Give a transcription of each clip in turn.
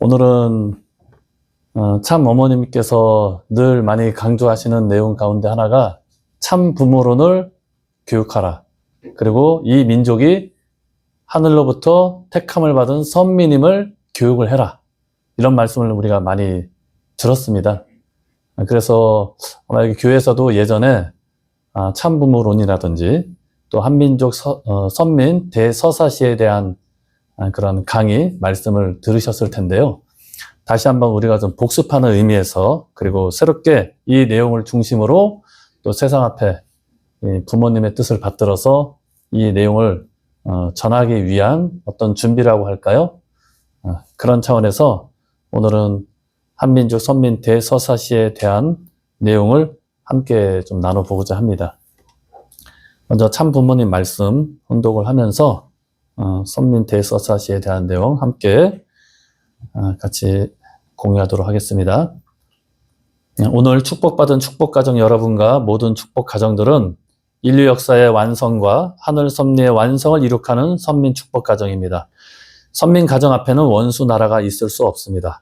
오늘은 참 어머님께서 늘 많이 강조하시는 내용 가운데 하나가 참 부모론을 교육하라. 그리고 이 민족이 하늘로부터 택함을 받은 선민임을 교육을 해라. 이런 말씀을 우리가 많이 들었습니다. 그래서 아마 여기 교회에서도 예전에 참 부모론이라든지 또 한민족 선민 대서사시에 대한 그런 강의 말씀을 들으셨을 텐데요. 다시 한번 우리가 좀 복습하는 의미에서 그리고 새롭게 이 내용을 중심으로 또 세상 앞에 부모님의 뜻을 받들어서 이 내용을 전하기 위한 어떤 준비라고 할까요? 그런 차원에서 오늘은 한민족 선민 대서사시에 대한 내용을 함께 좀 나눠보고자 합니다. 먼저 참 부모님 말씀 혼독을 하면서 선민 대서사시에 대한 내용 함께 같이 공유하도록 하겠습니다. 오늘 축복받은 축복가정 여러분과 모든 축복가정들은 인류 역사의 완성과 하늘 섭리의 완성을 이룩하는 선민 축복가정입니다. 선민 가정 앞에는 원수 나라가 있을 수 없습니다.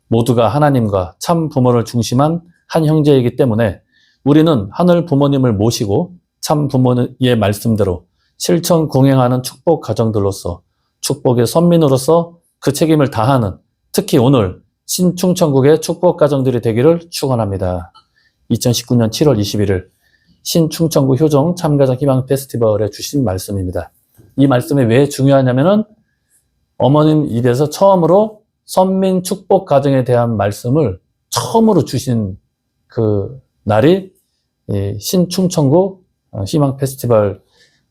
모두가 하나님과 참 부모를 중심한 한 형제이기 때문에 우리는 하늘 부모님을 모시고 참 부모의 말씀대로 실천 공행하는 축복 가정들로서 축복의 선민으로서 그 책임을 다하는 특히 오늘 신충천국의 축복 가정들이 되기를 축원합니다. 2019년 7월 21일 신충천국 효정 참가장 희망 페스티벌에 주신 말씀입니다. 이 말씀이 왜 중요하냐면은 어머님 입에서 처음으로 선민 축복 가정에 대한 말씀을 처음으로 주신 그 날이 신충천국 희망 페스티벌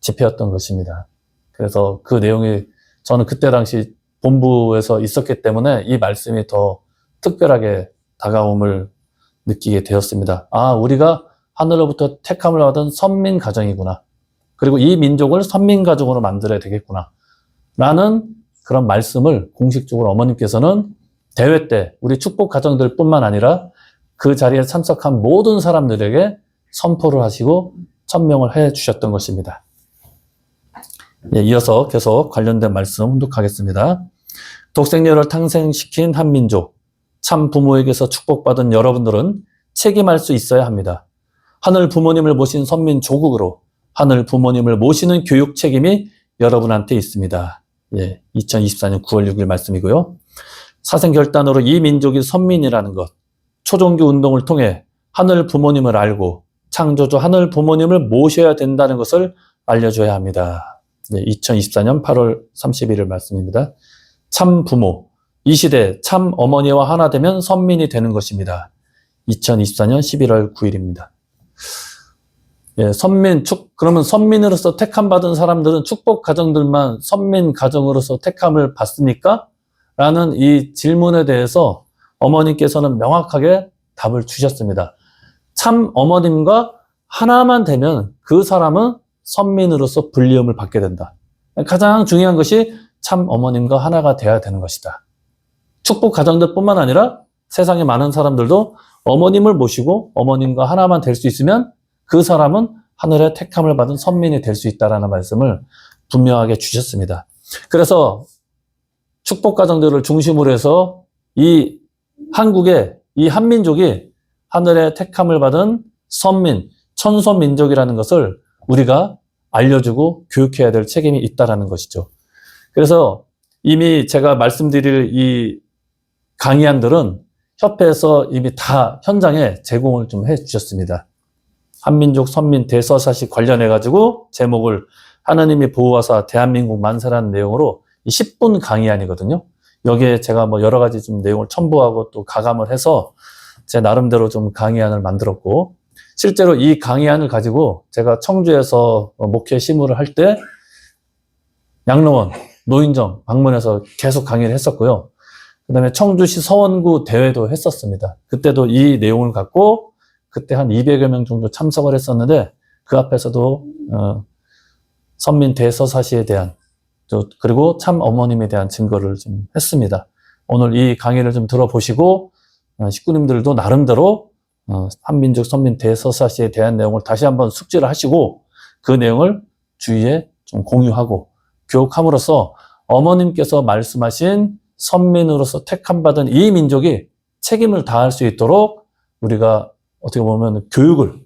집회였던 것입니다. 그래서 그 내용이 저는 그때 당시 본부에서 있었기 때문에 이 말씀이 더 특별하게 다가옴을 느끼게 되었습니다. 우리가 하늘로부터 택함을 받은 선민 가정이구나. 그리고 이 민족을 선민 가정으로 만들어야 되겠구나. 라는 그런 말씀을 공식적으로 어머님께서는 대회 때 우리 축복 가정들 뿐만 아니라 그 자리에 참석한 모든 사람들에게 선포를 하시고 천명을 해 주셨던 것입니다. 이어서 계속 관련된 말씀 훈독하겠습니다. 독생녀를 탄생시킨 한민족, 참 부모에게서 축복받은 여러분들은 책임할 수 있어야 합니다. 하늘 부모님을 모신 선민 조국으로 하늘 부모님을 모시는 교육 책임이 여러분한테 있습니다. 2024년 9월 6일 말씀이고요. 사생결단으로 이 민족이 선민이라는 것, 초종교 운동을 통해 하늘 부모님을 알고 창조주 하늘 부모님을 모셔야 된다는 것을 알려줘야 합니다. 2024년 8월 31일 말씀입니다. 참 부모, 이 시대 참 어머니와 하나 되면 선민이 되는 것입니다. 2024년 11월 9일입니다. 그러면 선민으로서 택함 받은 사람들은 축복 가정들만 선민 가정으로서 택함을 받습니까? 라는 이 질문에 대해서 어머님께서는 명확하게 답을 주셨습니다. 참 어머님과 하나만 되면 그 사람은 선민으로서 불리움을 받게 된다. 가장 중요한 것이 참 어머님과 하나가 되어야 되는 것이다. 축복 가정들 뿐만 아니라 세상의 많은 사람들도 어머님을 모시고 어머님과 하나만 될 수 있으면 그 사람은 하늘의 택함을 받은 선민이 될 수 있다라는 말씀을 분명하게 주셨습니다. 그래서 축복 가정들을 중심으로 해서 이 한국의 이 한민족이 하늘의 택함을 받은 선민, 천선민족이라는 것을 우리가 알려주고 교육해야 될 책임이 있다라는 것이죠. 그래서 이미 제가 말씀드릴 이 강의안들은 협회에서 이미 다 현장에 제공을 좀 해주셨습니다. 한민족 선민 대서사시 관련해가지고 제목을 하나님이 보호하사 대한민국 만세라는 내용으로 10분 강의안이거든요. 여기에 제가 여러 가지 좀 내용을 첨부하고 또 가감을 해서 제 나름대로 좀 강의안을 만들었고, 실제로 이 강의안을 가지고 제가 청주에서 목회 시무를 할 때 양로원, 노인정 방문해서 계속 강의를 했었고요. 그 다음에 청주시 서원구 대회도 했었습니다. 그때도 이 내용을 갖고 그때 한 200여 명 정도 참석을 했었는데 그 앞에서도 선민 대서사시에 대한 그리고 참 어머님에 대한 증거를 좀 했습니다. 오늘 이 강의를 좀 들어보시고 식구님들도 나름대로 한민족 선민 대서사시에 대한 내용을 다시 한번 숙지를 하시고 그 내용을 주위에 좀 공유하고 교육함으로써 어머님께서 말씀하신 선민으로서 택함받은 이 민족이 책임을 다할 수 있도록 우리가 어떻게 보면 교육을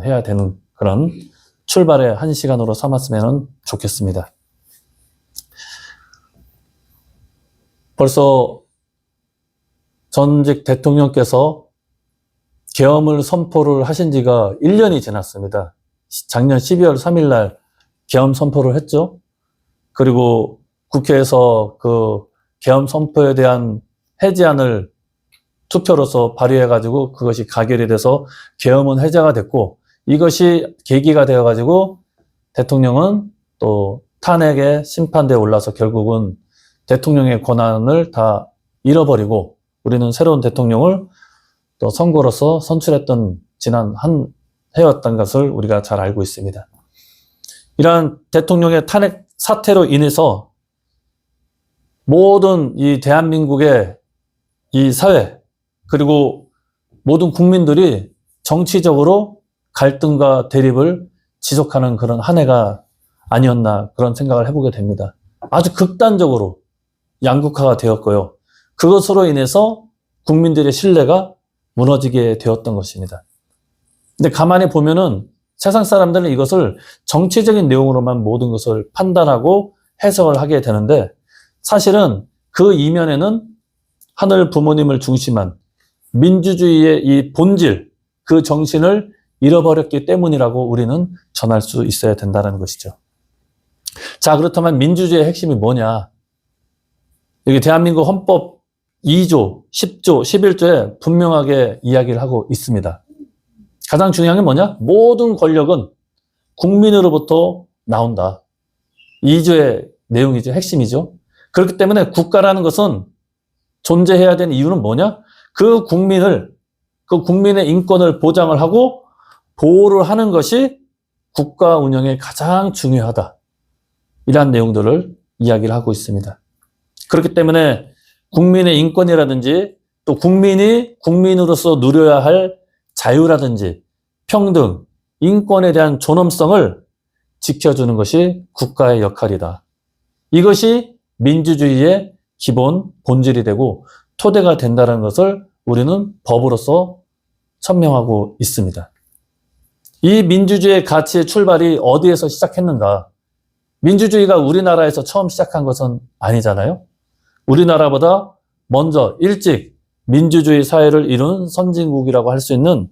해야 되는 그런 출발의 한 시간으로 삼았으면 좋겠습니다. 벌써 전직 대통령께서 계엄을 선포를 하신 지가 1년이 지났습니다. 작년 12월 3일 날 계엄 선포를 했죠. 그리고 국회에서 그 계엄 선포에 대한 해제안을 투표로서 발의해가지고 그것이 가결이 돼서 계엄은 해제가 됐고, 이것이 계기가 되어가지고 대통령은 또 탄핵의 심판대에 올라서 결국은 대통령의 권한을 다 잃어버리고 우리는 새로운 대통령을 또 선거로서 선출했던 지난 한 해였던 것을 우리가 잘 알고 있습니다. 이러한 대통령의 탄핵 사태로 인해서 모든 이 대한민국의 이 사회 그리고 모든 국민들이 정치적으로 갈등과 대립을 지속하는 그런 한 해가 아니었나 그런 생각을 해보게 됩니다. 아주 극단적으로 양극화가 되었고요. 그것으로 인해서 국민들의 신뢰가 무너지게 되었던 것입니다. 근데 가만히 보면은 세상 사람들은 이것을 정치적인 내용으로만 모든 것을 판단하고 해석을 하게 되는데, 사실은 그 이면에는 하늘 부모님을 중심한 민주주의의 이 본질, 그 정신을 잃어버렸기 때문이라고 우리는 전할 수 있어야 된다는 것이죠. 자, 그렇다면 민주주의의 핵심이 뭐냐? 여기 대한민국 헌법 2조, 10조, 11조에 분명하게 이야기를 하고 있습니다. 가장 중요한 게 뭐냐? 모든 권력은 국민으로부터 나온다. 2조의 내용이죠. 핵심이죠. 그렇기 때문에 국가라는 것은 존재해야 되는 이유는 뭐냐? 그 국민의 인권을 보장을 하고 보호를 하는 것이 국가 운영에 가장 중요하다. 이러한 내용들을 이야기를 하고 있습니다. 그렇기 때문에 국민의 인권이라든지 또 국민이 국민으로서 누려야 할 자유라든지 평등, 인권에 대한 존엄성을 지켜주는 것이 국가의 역할이다. 이것이 민주주의의 기본 본질이 되고 토대가 된다는 것을 우리는 법으로서 천명하고 있습니다. 이 민주주의의 가치의 출발이 어디에서 시작했는가? 민주주의가 우리나라에서 처음 시작한 것은 아니잖아요. 우리나라보다 먼저 일찍 민주주의 사회를 이룬 선진국이라고 할 수 있는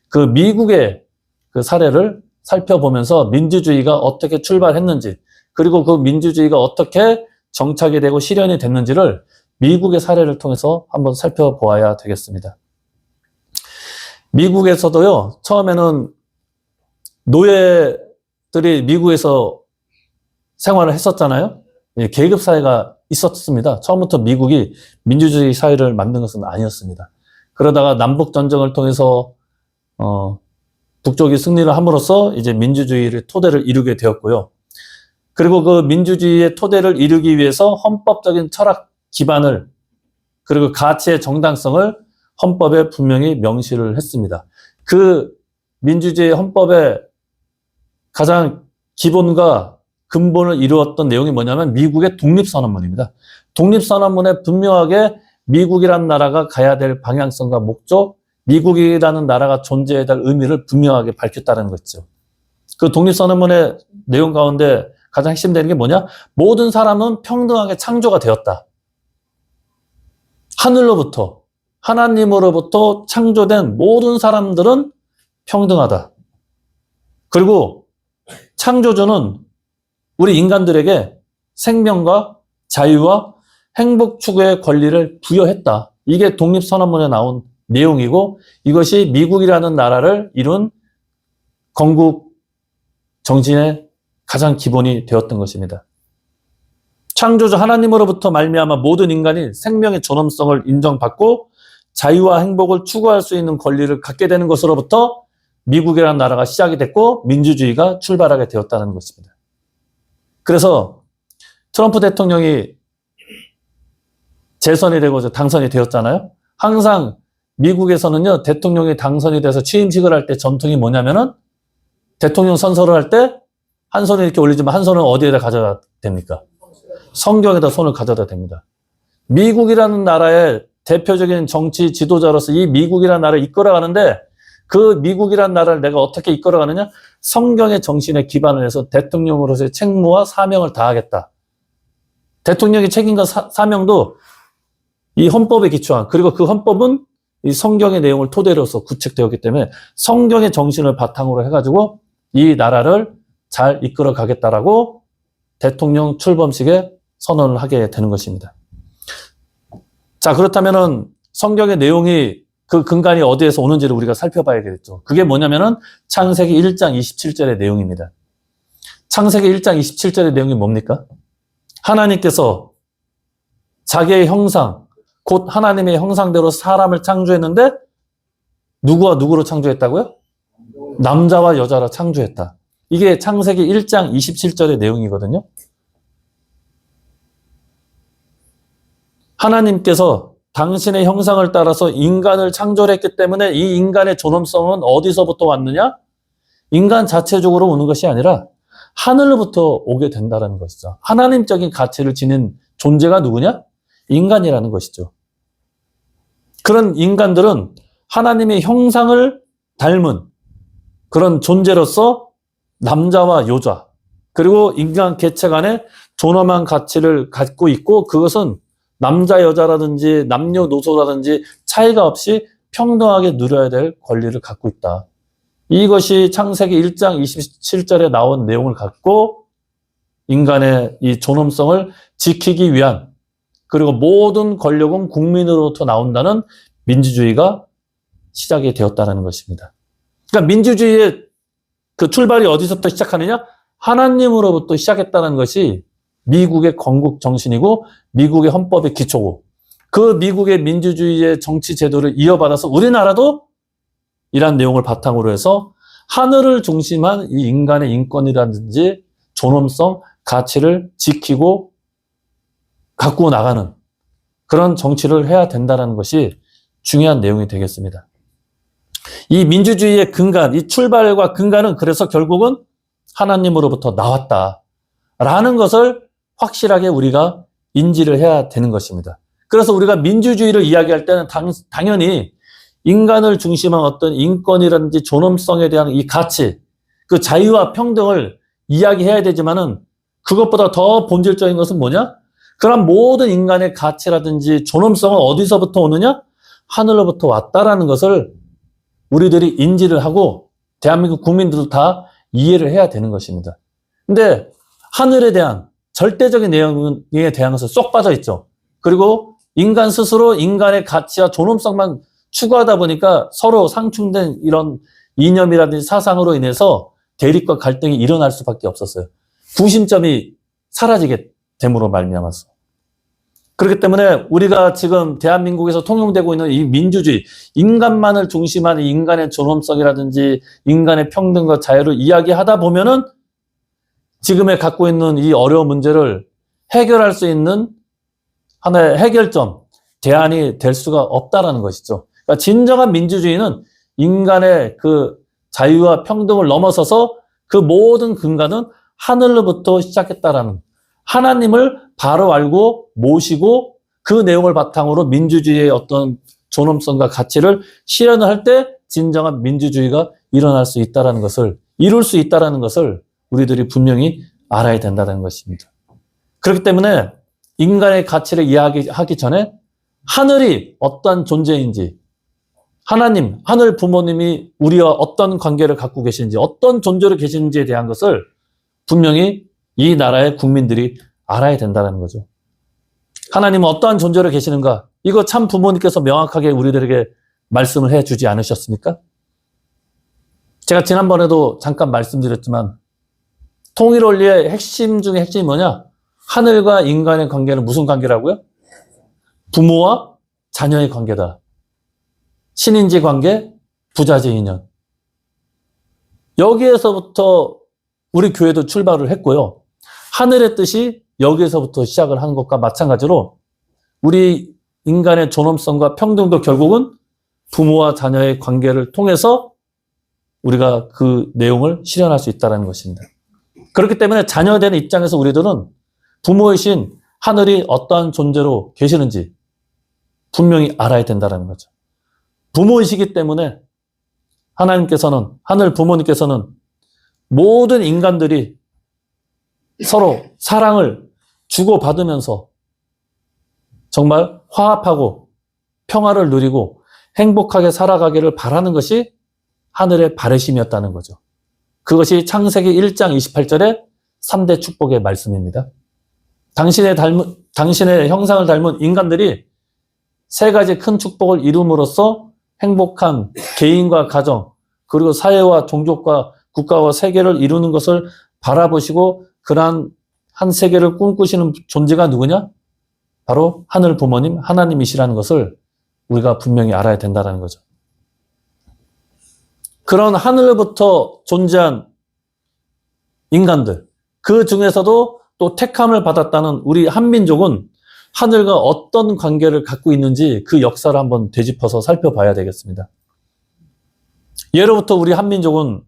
그 미국의 그 사례를 살펴보면서 민주주의가 어떻게 출발했는지, 그리고 그 민주주의가 어떻게 정착이 되고 실현이 됐는지를 미국의 사례를 통해서 한번 살펴보아야 되겠습니다. 미국에서도요, 처음에는 노예들이 미국에서 생활을 했었잖아요. 계급사회가 있었습니다. 처음부터 미국이 민주주의 사회를 만든 것은 아니었습니다. 그러다가 남북전쟁을 통해서 북쪽이 승리를 함으로써 이제 민주주의의 토대를 이루게 되었고요. 그리고 그 민주주의의 토대를 이루기 위해서 헌법적인 철학 기반을, 그리고 가치의 정당성을 헌법에 분명히 명시를 했습니다. 그 민주주의 헌법의 가장 기본과 근본을 이루었던 내용이 뭐냐면 미국의 독립선언문입니다. 독립선언문에 분명하게 미국이라는 나라가 가야 될 방향성과 목적, 미국이라는 나라가 존재해야 될 의미를 분명하게 밝혔다는 거죠. 그 독립선언문의 내용 가운데 가장 핵심되는 게 뭐냐? 모든 사람은 평등하게 창조가 되었다. 하늘로부터, 하나님으로부터 창조된 모든 사람들은 평등하다. 그리고 창조주는 우리 인간들에게 생명과 자유와 행복 추구의 권리를 부여했다. 이게 독립선언문에 나온 내용이고, 이것이 미국이라는 나라를 이룬 건국 정신의 가장 기본이 되었던 것입니다. 창조주 하나님으로부터 말미암아 모든 인간이 생명의 존엄성을 인정받고 자유와 행복을 추구할 수 있는 권리를 갖게 되는 것으로부터 미국이라는 나라가 시작이 됐고 민주주의가 출발하게 되었다는 것입니다. 그래서 트럼프 대통령이 재선이 되고 당선이 되었잖아요. 항상 미국에서는요, 대통령이 당선이 돼서 취임식을 할 때 전통이 뭐냐면은 대통령 선서를 할 때 한 손을 이렇게 올리지만 한 손은 어디에다 가져다 됩니까? 성경에다 손을 가져다 됩니다. 미국이라는 나라의 대표적인 정치 지도자로서 이 미국이라는 나라를 이끌어가는데 그 미국이라는 나라를 내가 어떻게 이끌어가느냐? 성경의 정신에 기반을 해서 대통령으로서의 책무와 사명을 다하겠다. 대통령의 책임과 사명도 이 헌법에 기초한, 그리고 그 헌법은 이 성경의 내용을 토대로서 구축되었기 때문에 성경의 정신을 바탕으로 해가지고 이 나라를 잘 이끌어 가겠다라고 대통령 출범식에 선언을 하게 되는 것입니다. 자, 그렇다면은 성경의 내용이 그 근간이 어디에서 오는지를 우리가 살펴봐야겠죠. 그게 뭐냐면은 창세기 1장 27절의 내용입니다. 창세기 1장 27절의 내용이 뭡니까? 하나님께서 자기의 형상, 곧 하나님의 형상대로 사람을 창조했는데 누구와 누구로 창조했다고요? 남자와 여자로 창조했다. 이게 창세기 1장 27절의 내용이거든요. 하나님께서 당신의 형상을 따라서 인간을 창조했기 때문에 이 인간의 존엄성은 어디서부터 왔느냐? 인간 자체적으로 오는 것이 아니라 하늘로부터 오게 된다는 것이죠. 하나님적인 가치를 지닌 존재가 누구냐? 인간이라는 것이죠. 그런 인간들은 하나님의 형상을 닮은 그런 존재로서 남자와 여자, 그리고 인간 개체 간에 존엄한 가치를 갖고 있고, 그것은 남자, 여자라든지 남녀노소라든지 차이가 없이 평등하게 누려야 될 권리를 갖고 있다. 이것이 창세기 1장 27절에 나온 내용을 갖고 인간의 이 존엄성을 지키기 위한, 그리고 모든 권력은 국민으로부터 나온다는 민주주의가 시작이 되었다는 것입니다. 그러니까 민주주의의 그 출발이 어디서부터 시작하느냐? 하나님으로부터 시작했다는 것이 미국의 건국 정신이고 미국의 헌법의 기초고, 그 미국의 민주주의의 정치 제도를 이어받아서 우리나라도 이러한 내용을 바탕으로 해서 하늘을 중심한 이 인간의 인권이라든지 존엄성, 가치를 지키고 갖고 나가는 그런 정치를 해야 된다는 것이 중요한 내용이 되겠습니다. 이 민주주의의 근간, 이 출발과 근간은 그래서 결국은 하나님으로부터 나왔다라는 것을 확실하게 우리가 인지를 해야 되는 것입니다. 그래서 우리가 민주주의를 이야기할 때는 당연히 인간을 중심한 어떤 인권이라든지 존엄성에 대한 이 가치, 그 자유와 평등을 이야기해야 되지만은 그것보다 더 본질적인 것은 뭐냐? 그런 모든 인간의 가치라든지 존엄성은 어디서부터 오느냐? 하늘로부터 왔다라는 것을 우리들이 인지를 하고 대한민국 국민들도 다 이해를 해야 되는 것입니다. 근데 하늘에 대한 절대적인 내용에 대한 것은 쏙 빠져 있죠. 그리고 인간 스스로 인간의 가치와 존엄성만 추구하다 보니까 서로 상충된 이런 이념이라든지 사상으로 인해서 대립과 갈등이 일어날 수밖에 없었어요. 구심점이 사라지게 됨으로 말미암아서. 그렇기 때문에 우리가 지금 대한민국에서 통용되고 있는 이 민주주의, 인간만을 중심한 인간의 존엄성이라든지 인간의 평등과 자유를 이야기하다 보면은 지금에 갖고 있는 이 어려운 문제를 해결할 수 있는 하나의 해결점, 대안이 될 수가 없다라는 것이죠. 그러니까 진정한 민주주의는 인간의 그 자유와 평등을 넘어서서 그 모든 근간은 하늘로부터 시작했다라는, 하나님을 바로 알고 모시고 그 내용을 바탕으로 민주주의의 어떤 존엄성과 가치를 실현을 할 때 진정한 민주주의가 일어날 수 있다는 것을, 이룰 수 있다는 것을 우리들이 분명히 알아야 된다는 것입니다. 그렇기 때문에 인간의 가치를 이야기하기 전에 하늘이 어떤 존재인지, 하나님, 하늘 부모님이 우리와 어떤 관계를 갖고 계시는지, 어떤 존재로 계시는지에 대한 것을 분명히 이 나라의 국민들이 알아야 된다는 거죠. 하나님은 어떠한 존재로 계시는가? 이거 참 부모님께서 명확하게 우리들에게 말씀을 해주지 않으셨습니까? 제가 지난번에도 잠깐 말씀드렸지만 통일 원리의 핵심 중에 핵심이 뭐냐? 하늘과 인간의 관계는 무슨 관계라고요? 부모와 자녀의 관계다. 신인지 관계, 부자지 인연. 여기에서부터 우리 교회도 출발을 했고요. 하늘의 뜻이 여기에서부터 시작을 하는 것과 마찬가지로 우리 인간의 존엄성과 평등도 결국은 부모와 자녀의 관계를 통해서 우리가 그 내용을 실현할 수 있다는 것입니다. 그렇기 때문에 자녀되는 입장에서 우리들은 부모이신 하늘이 어떠한 존재로 계시는지 분명히 알아야 된다는 거죠. 부모이시기 때문에 하나님께서는, 하늘 부모님께서는 모든 인간들이 서로 사랑을 주고받으면서 정말 화합하고 평화를 누리고 행복하게 살아가기를 바라는 것이 하늘의 바라심이었다는 거죠. 그것이 창세기 1장 28절의 3대 축복의 말씀입니다. 당신의 형상을 닮은 인간들이 세 가지 큰 축복을 이룸으로써 행복한 개인과 가정, 그리고 사회와 종족과 국가와 세계를 이루는 것을 바라보시고 그러한 한 세계를 꿈꾸시는 존재가 누구냐? 바로 하늘 부모님, 하나님이시라는 것을 우리가 분명히 알아야 된다는 거죠. 그런 하늘로부터 존재한 인간들, 그 중에서도 또 택함을 받았다는 우리 한민족은 하늘과 어떤 관계를 갖고 있는지 그 역사를 한번 되짚어서 살펴봐야 되겠습니다. 예로부터 우리 한민족은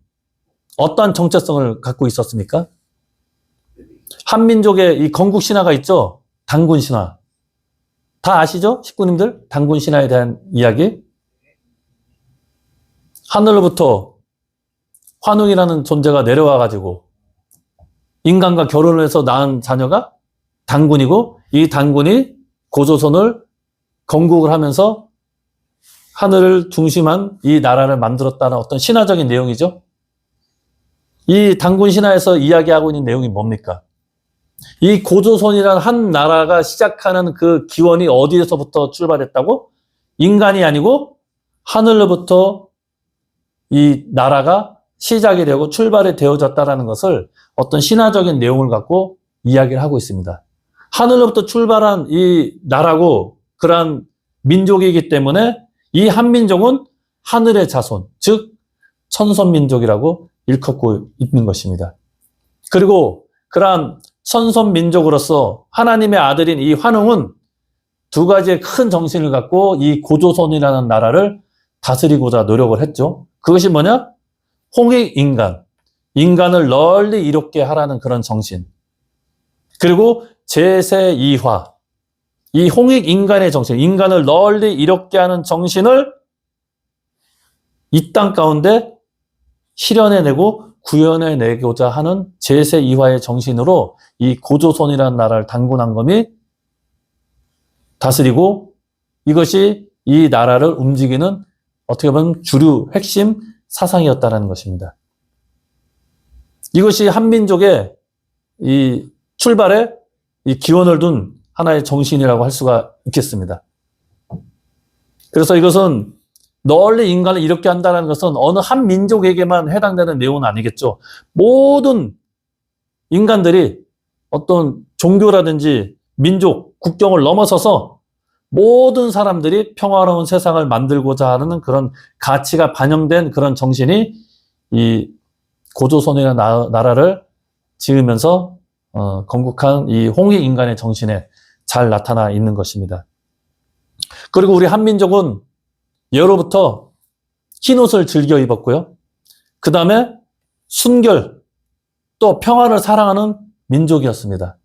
어떠한 정체성을 갖고 있었습니까? 한민족의 이 건국 신화가 있죠? 단군 신화. 다 아시죠? 식구님들? 단군 신화에 대한 이야기. 하늘로부터 환웅이라는 존재가 내려와가지고 인간과 결혼을 해서 낳은 자녀가 단군이고 이 단군이 고조선을 건국을 하면서 하늘을 중심한 이 나라를 만들었다는 어떤 신화적인 내용이죠. 이 단군 신화에서 이야기하고 있는 내용이 뭡니까? 이 고조선이라는 한 나라가 시작하는 그 기원이 어디에서부터 출발했다고? 인간이 아니고 하늘로부터 이 나라가 시작이 되고 출발이 되어졌다는 것을 어떤 신화적인 내용을 갖고 이야기를 하고 있습니다. 하늘로부터 출발한 이 나라고 그러한 민족이기 때문에 이 한민족은 하늘의 자손, 즉 천선민족이라고 일컫고 있는 것입니다. 그리고 그러한 천선민족으로서 하나님의 아들인 이 환웅은 두 가지의 큰 정신을 갖고 이 고조선이라는 나라를 다스리고자 노력을 했죠. 그것이 뭐냐? 홍익인간, 인간을 널리 이롭게 하라는 그런 정신. 그리고 제세이화, 이 홍익인간의 정신, 인간을 널리 이롭게 하는 정신을 이 땅 가운데 실현해내고 구현해내고자 하는 제세이화의 정신으로 이 고조선이라는 나라를 단군한 검이 다스리고 이것이 이 나라를 움직이는 어떻게 보면 주류 핵심 사상이었다는 것입니다. 이것이 한민족의 이 출발에 이 기원을 둔 하나의 정신이라고 할 수가 있겠습니다. 그래서 이것은 널리 인간을 이롭게 한다는 것은 어느 한 민족에게만 해당되는 내용은 아니겠죠. 모든 인간들이 어떤 종교라든지 민족, 국경을 넘어서서 모든 사람들이 평화로운 세상을 만들고자 하는 그런 가치가 반영된 그런 정신이 이 고조선이라는 나라를 지으면서 건국한 이 홍익인간의 정신에 잘 나타나 있는 것입니다. 그리고 우리 한민족은 예로부터 흰옷을 즐겨 입었고요. 그 다음에 순결, 또 평화를 사랑하는 민족이었습니다.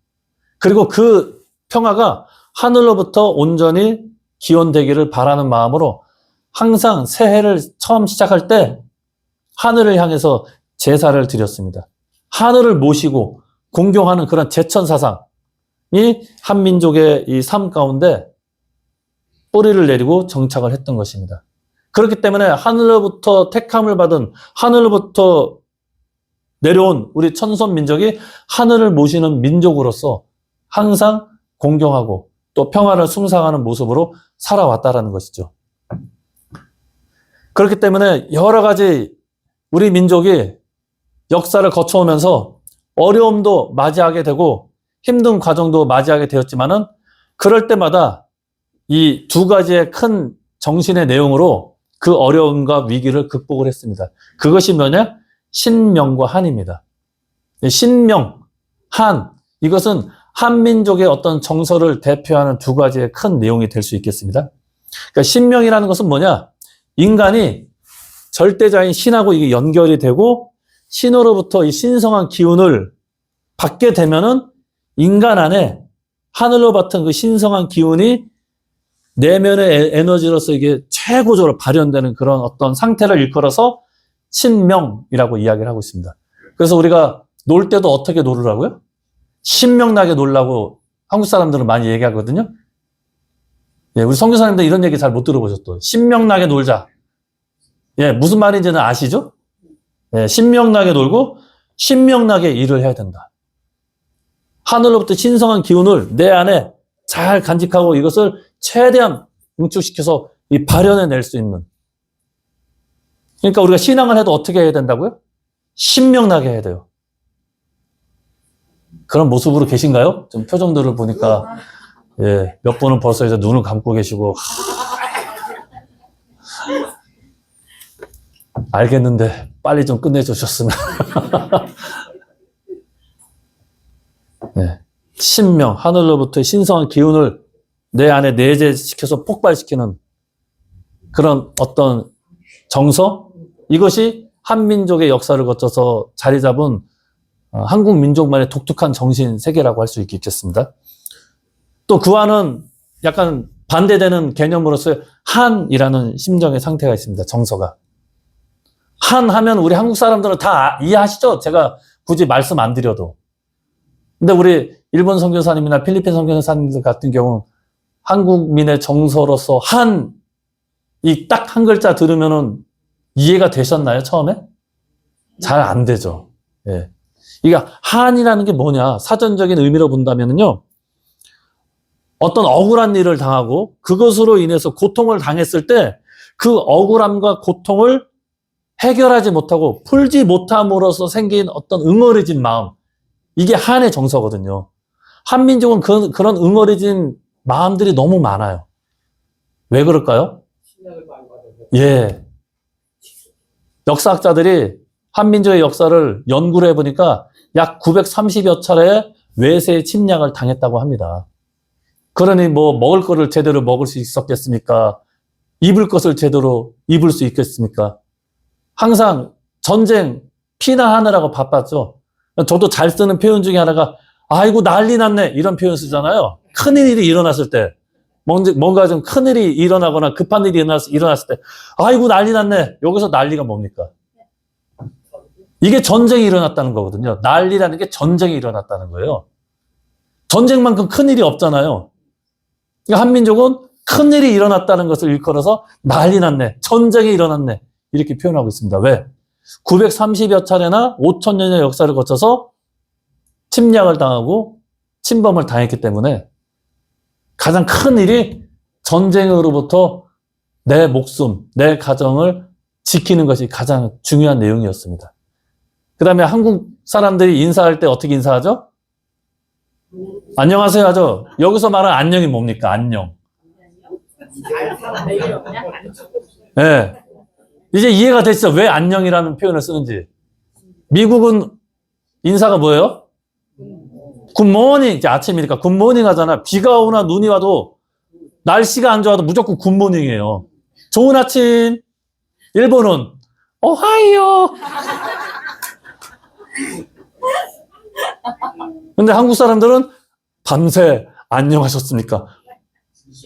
그리고 그 평화가 하늘로부터 온전히 기원되기를 바라는 마음으로 항상 새해를 처음 시작할 때 하늘을 향해서 제사를 드렸습니다. 하늘을 모시고 공경하는 그런 제천사상이 한민족의 이 삶 가운데 뿌리를 내리고 정착을 했던 것입니다. 그렇기 때문에 하늘로부터 택함을 받은 하늘로부터 내려온 우리 천선민족이 하늘을 모시는 민족으로서 항상 공경하고 또 평화를 숭상하는 모습으로 살아왔다라는 것이죠. 그렇기 때문에 여러 가지 우리 민족이 역사를 거쳐오면서 어려움도 맞이하게 되고 힘든 과정도 맞이하게 되었지만은 그럴 때마다 이 두 가지의 큰 정신의 내용으로 그 어려움과 위기를 극복을 했습니다. 그것이 뭐냐? 신명과 한입니다. 신명, 한, 이것은 한민족의 어떤 정서를 대표하는 두 가지의 큰 내용이 될 수 있겠습니다. 그러니까 신명이라는 것은 뭐냐? 인간이 절대자인 신하고 이게 연결이 되고 신으로부터 이 신성한 기운을 받게 되면은 인간 안에 하늘로 받은 그 신성한 기운이 내면의 에너지로서 이게 최고적으로 발현되는 그런 어떤 상태를 일컬어서 신명이라고 이야기를 하고 있습니다. 그래서 우리가 놀 때도 어떻게 놀으라고요? 신명나게 놀라고 한국 사람들은 많이 얘기하거든요. 예, 우리 선교사님들 이런 얘기 잘 못 들어보셨죠? 신명나게 놀자. 예, 무슨 말인지는 아시죠? 예, 신명나게 놀고 신명나게 일을 해야 된다. 하늘로부터 신성한 기운을 내 안에 잘 간직하고 이것을 최대한 응축시켜서 이 발현해낼 수 있는. 그러니까 우리가 신앙을 해도 어떻게 해야 된다고요? 신명나게 해야 돼요. 그런 모습으로 계신가요? 좀 표정들을 보니까 예, 몇 분은 벌써 이제 눈을 감고 계시고 알겠는데 빨리 좀 끝내주셨으면. 네. 신명, 하늘로부터 신성한 기운을 내 안에 내재시켜서 폭발시키는 그런 어떤 정서, 이것이 한민족의 역사를 거쳐서 자리 잡은 한국 민족만의 독특한 정신 세계라고 할 수 있겠습니다. 또 그와는 약간 반대되는 개념으로서 한이라는 심정의 상태가 있습니다. 정서가. 한 하면 우리 한국 사람들은 다 이해하시죠? 제가 굳이 말씀 안 드려도. 근데 우리 일본 선교사님이나 필리핀 선교사님들 같은 경우 한국민의 정서로서 한, 이 딱 한 글자 들으면은 이해가 되셨나요? 처음에? 잘 안 되죠. 예. 이게 한이라는 게 뭐냐? 사전적인 의미로 본다면요. 어떤 억울한 일을 당하고 그것으로 인해서 고통을 당했을 때 그 억울함과 고통을 해결하지 못하고 풀지 못함으로써 생긴 어떤 응어리진 마음. 이게 한의 정서거든요. 한민족은 그런 응어리진 마음들이 너무 많아요. 왜 그럴까요? 예. 역사학자들이 한민족의 역사를 연구를 해보니까 약 930여 차례의 외세의 침략을 당했다고 합니다. 그러니 뭐 먹을 거를 제대로 먹을 수 있었겠습니까? 입을 것을 제대로 입을 수 있겠습니까? 항상 전쟁 피난하느라고 바빴죠. 저도 잘 쓰는 표현 중에 하나가 아이고 난리 났네 이런 표현 쓰잖아요. 큰일이 일어났을 때 뭔가 좀 큰일이 일어나거나 급한 일이 일어났을 때 아이고 난리 났네. 여기서 난리가 뭡니까? 이게 전쟁이 일어났다는 거거든요. 난리라는 게 전쟁이 일어났다는 거예요. 전쟁만큼 큰일이 없잖아요. 그러니까 한민족은 큰일이 일어났다는 것을 일컬어서 난리 났네. 전쟁이 일어났네. 이렇게 표현하고 있습니다. 왜? 930여 차례나 5,000년의 역사를 거쳐서 침략을 당하고 침범을 당했기 때문에 가장 큰 일이 전쟁으로부터 내 목숨, 내 가정을 지키는 것이 가장 중요한 내용이었습니다. 그 다음에 한국 사람들이 인사할 때 어떻게 인사하죠? 안녕하세요 하죠. 여기서 말하는 안녕이 뭡니까? 안녕. 네. 이제 이해가 되시죠? 왜 안녕이라는 표현을 쓰는지. 미국은 인사가 뭐예요? 굿모닝. 이제 아침이니까 굿모닝 하잖아. 비가 오나 눈이 와도 날씨가 안 좋아도 무조건 굿모닝이에요. 좋은 아침. 일본은 오하이요. 근데 한국 사람들은 밤새 안녕하셨습니까?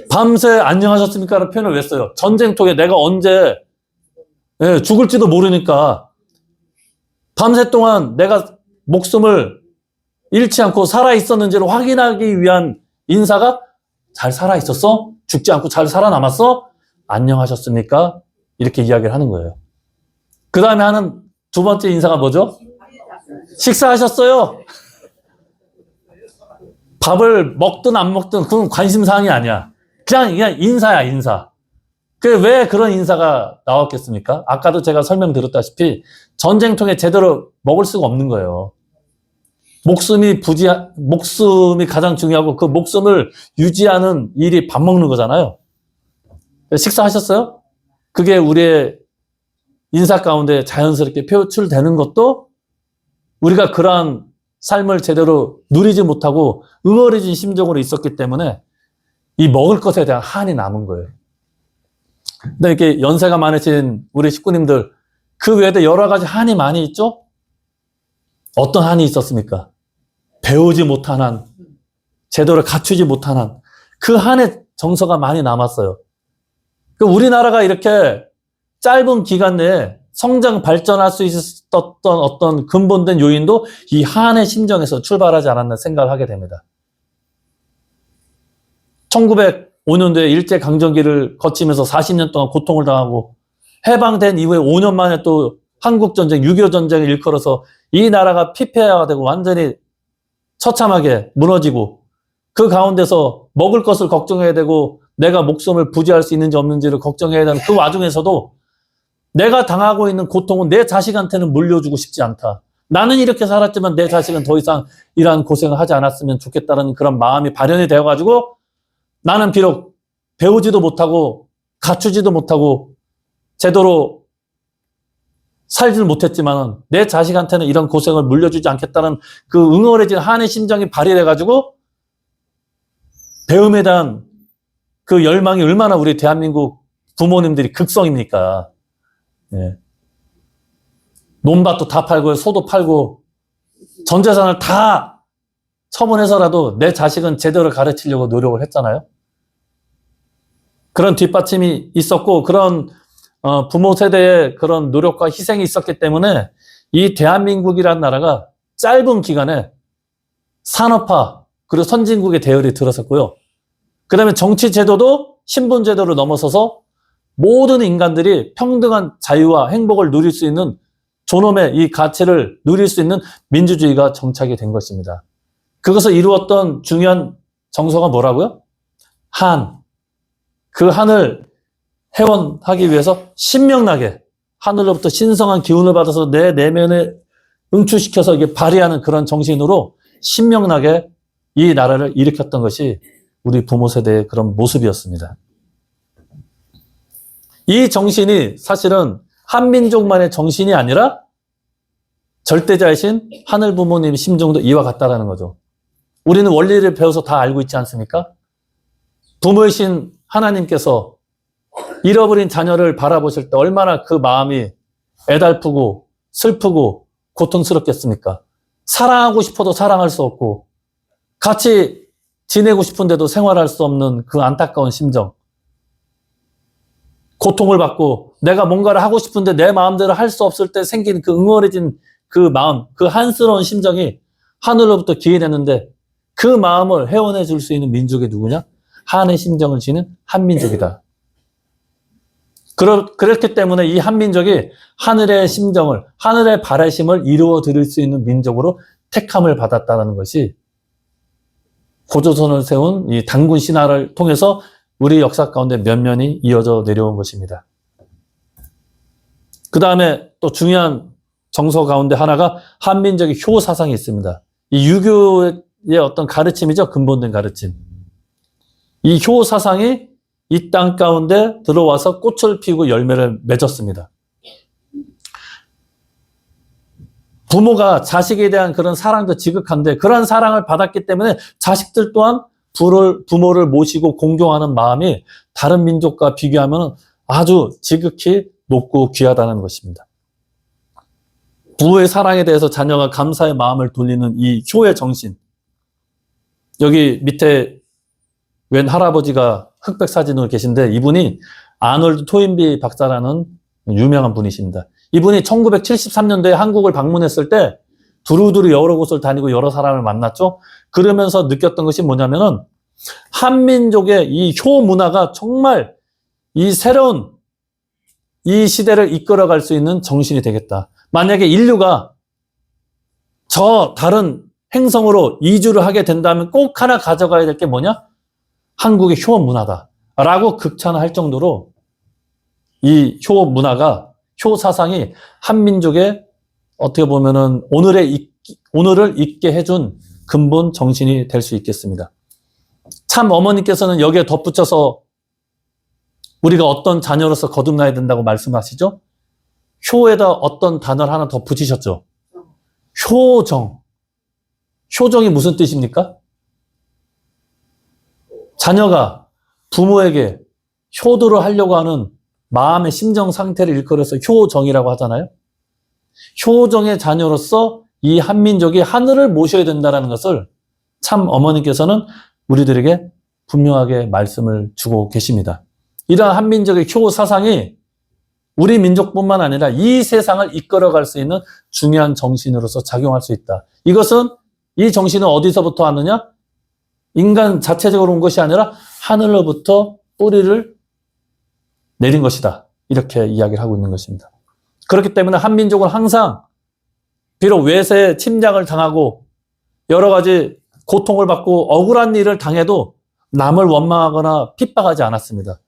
밤새 안녕하셨습니까? 라는 표현을 왜 써요? 전쟁통에 내가 언제 죽을지도 모르니까 밤새 동안 내가 목숨을 잃지 않고 살아있었는지를 확인하기 위한 인사가 잘 살아있었어? 죽지 않고 잘 살아남았어? 안녕하셨습니까? 이렇게 이야기를 하는 거예요. 그 다음에 하는 두 번째 인사가 뭐죠? 식사하셨어요? 밥을 먹든 안 먹든 그건 관심사항이 아니야. 그냥 인사야, 인사. 왜 그런 인사가 나왔겠습니까? 아까도 제가 설명드렸다시피 전쟁통에 제대로 먹을 수가 없는 거예요. 목숨이 가장 중요하고 그 목숨을 유지하는 일이 밥 먹는 거잖아요. 식사하셨어요? 그게 우리의 인사 가운데 자연스럽게 표출되는 것도 우리가 그러한 삶을 제대로 누리지 못하고 응어리진 심정으로 있었기 때문에 이 먹을 것에 대한 한이 남은 거예요. 근데 이렇게 연세가 많으신 우리 식구님들 그 외에도 여러 가지 한이 많이 있죠? 어떤 한이 있었습니까? 배우지 못한 한, 제도를 갖추지 못한 한, 그 한의 정서가 많이 남았어요. 우리나라가 이렇게 짧은 기간 내에 성장, 발전할 수 있었던 어떤 근본된 요인도 이 한의 심정에서 출발하지 않았나 생각을 하게 됩니다. 1905년도에 일제강점기를 거치면서 40년 동안 고통을 당하고 해방된 이후에 5년 만에 또 한국전쟁, 6.25 전쟁을 일컬어서 이 나라가 피폐해야 되고 완전히 처참하게 무너지고 그 가운데서 먹을 것을 걱정해야 되고 내가 목숨을 부지할 수 있는지 없는지를 걱정해야 되는 그 와중에서도 내가 당하고 있는 고통은 내 자식한테는 물려주고 싶지 않다. 나는 이렇게 살았지만 내 자식은 더 이상 이러한 고생을 하지 않았으면 좋겠다는 그런 마음이 발현이 되어가지고 나는 비록 배우지도 못하고 갖추지도 못하고 제대로 살지를 못했지만 내 자식한테는 이런 고생을 물려주지 않겠다는 그 응어해진 한의 심정이 발휘돼가지고 배움에 대한 그 열망이 얼마나 우리 대한민국 부모님들이 극성입니까? 예. 논밭도 다 팔고 소도 팔고 전 재산을 다 처분해서라도 내 자식은 제대로 가르치려고 노력을 했잖아요. 그런 뒷받침이 있었고 그런 부모 세대의 그런 노력과 희생이 있었기 때문에 이 대한민국이라는 나라가 짧은 기간에 산업화 그리고 선진국의 대열이 들어섰고요. 그 다음에 정치 제도도 신분 제도를 넘어서서 모든 인간들이 평등한 자유와 행복을 누릴 수 있는 존엄의 이 가치를 누릴 수 있는 민주주의가 정착이 된 것입니다. 그것을 이루었던 중요한 정서가 뭐라고요? 한. 그 한을 회원하기 위해서 신명나게 하늘로부터 신성한 기운을 받아서 내 내면에 응축시켜서 이게 발휘하는 그런 정신으로 신명나게 이 나라를 일으켰던 것이 우리 부모 세대의 그런 모습이었습니다. 이 정신이 사실은 한민족만의 정신이 아니라 절대자이신 하늘 부모님의 심정도 이와 같다라는 거죠. 우리는 원리를 배워서 다 알고 있지 않습니까? 부모이신 하나님께서 잃어버린 자녀를 바라보실 때 얼마나 그 마음이 애달프고 슬프고 고통스럽겠습니까? 사랑하고 싶어도 사랑할 수 없고 같이 지내고 싶은데도 생활할 수 없는 그 안타까운 심정. 고통을 받고 내가 뭔가를 하고 싶은데 내 마음대로 할 수 없을 때 생긴 그 응어해진 그 마음, 그 한스러운 심정이 하늘로부터 기인했는데 그 마음을 회원해 줄 수 있는 민족이 누구냐? 한의 심정을 지닌 한민족이다. 그렇기 때문에 이 한민족이 하늘의 심정을, 하늘의 바라심을 이루어 드릴 수 있는 민족으로 택함을 받았다는 것이 고조선을 세운 이 단군 신화를 통해서 우리 역사 가운데 면면이 이어져 내려온 것입니다. 그 다음에 또 중요한 정서 가운데 하나가 한민족의 효 사상이 있습니다. 이 유교의 어떤 가르침이죠. 근본된 가르침. 이 효 사상이 이 땅 가운데 들어와서 꽃을 피우고 열매를 맺었습니다. 부모가 자식에 대한 그런 사랑도 지극한데 그런 사랑을 받았기 때문에 자식들 또한 부모를 모시고 공경하는 마음이 다른 민족과 비교하면 아주 지극히 높고 귀하다는 것입니다. 부모의 사랑에 대해서 자녀가 감사의 마음을 돌리는 이 효의 정신. 여기 밑에 웬 할아버지가 흑백 사진으로 계신데 이분이 아놀드 토인비 박사라는 유명한 분이십니다. 이분이 1973년도에 한국을 방문했을 때 두루두루 여러 곳을 다니고 여러 사람을 만났죠. 그러면서 느꼈던 것이 뭐냐면은 한민족의 이 효 문화가 정말 이 새로운 이 시대를 이끌어갈 수 있는 정신이 되겠다. 만약에 인류가 저 다른 행성으로 이주를 하게 된다면 꼭 하나 가져가야 될 게 뭐냐? 한국의 효 문화다. 라고 극찬할 정도로 이 효 문화가, 효 사상이 한민족의 어떻게 보면은 오늘을 있게 해준 근본 정신이 될 수 있겠습니다. 참 어머니께서는 여기에 덧붙여서 우리가 어떤 자녀로서 거듭나야 된다고 말씀하시죠? 효에다 어떤 단어를 하나 더 붙이셨죠? 효정. 효정이 무슨 뜻입니까? 자녀가 부모에게 효도를 하려고 하는 마음의 심정 상태를 일컬어서 효정이라고 하잖아요. 효정의 자녀로서 이 한민족이 하늘을 모셔야 된다는 것을 참 어머니께서는 우리들에게 분명하게 말씀을 주고 계십니다. 이러한 한민족의 효 사상이 우리 민족뿐만 아니라 이 세상을 이끌어갈 수 있는 중요한 정신으로서 작용할 수 있다. 이것은 이 정신은 어디서부터 왔느냐? 인간 자체적으로 온 것이 아니라 하늘로부터 뿌리를 내린 것이다. 이렇게 이야기를 하고 있는 것입니다. 그렇기 때문에 한민족은 항상 비록 외세의 침략을 당하고 여러 가지 고통을 받고 억울한 일을 당해도 남을 원망하거나 핍박하지 않았습니다.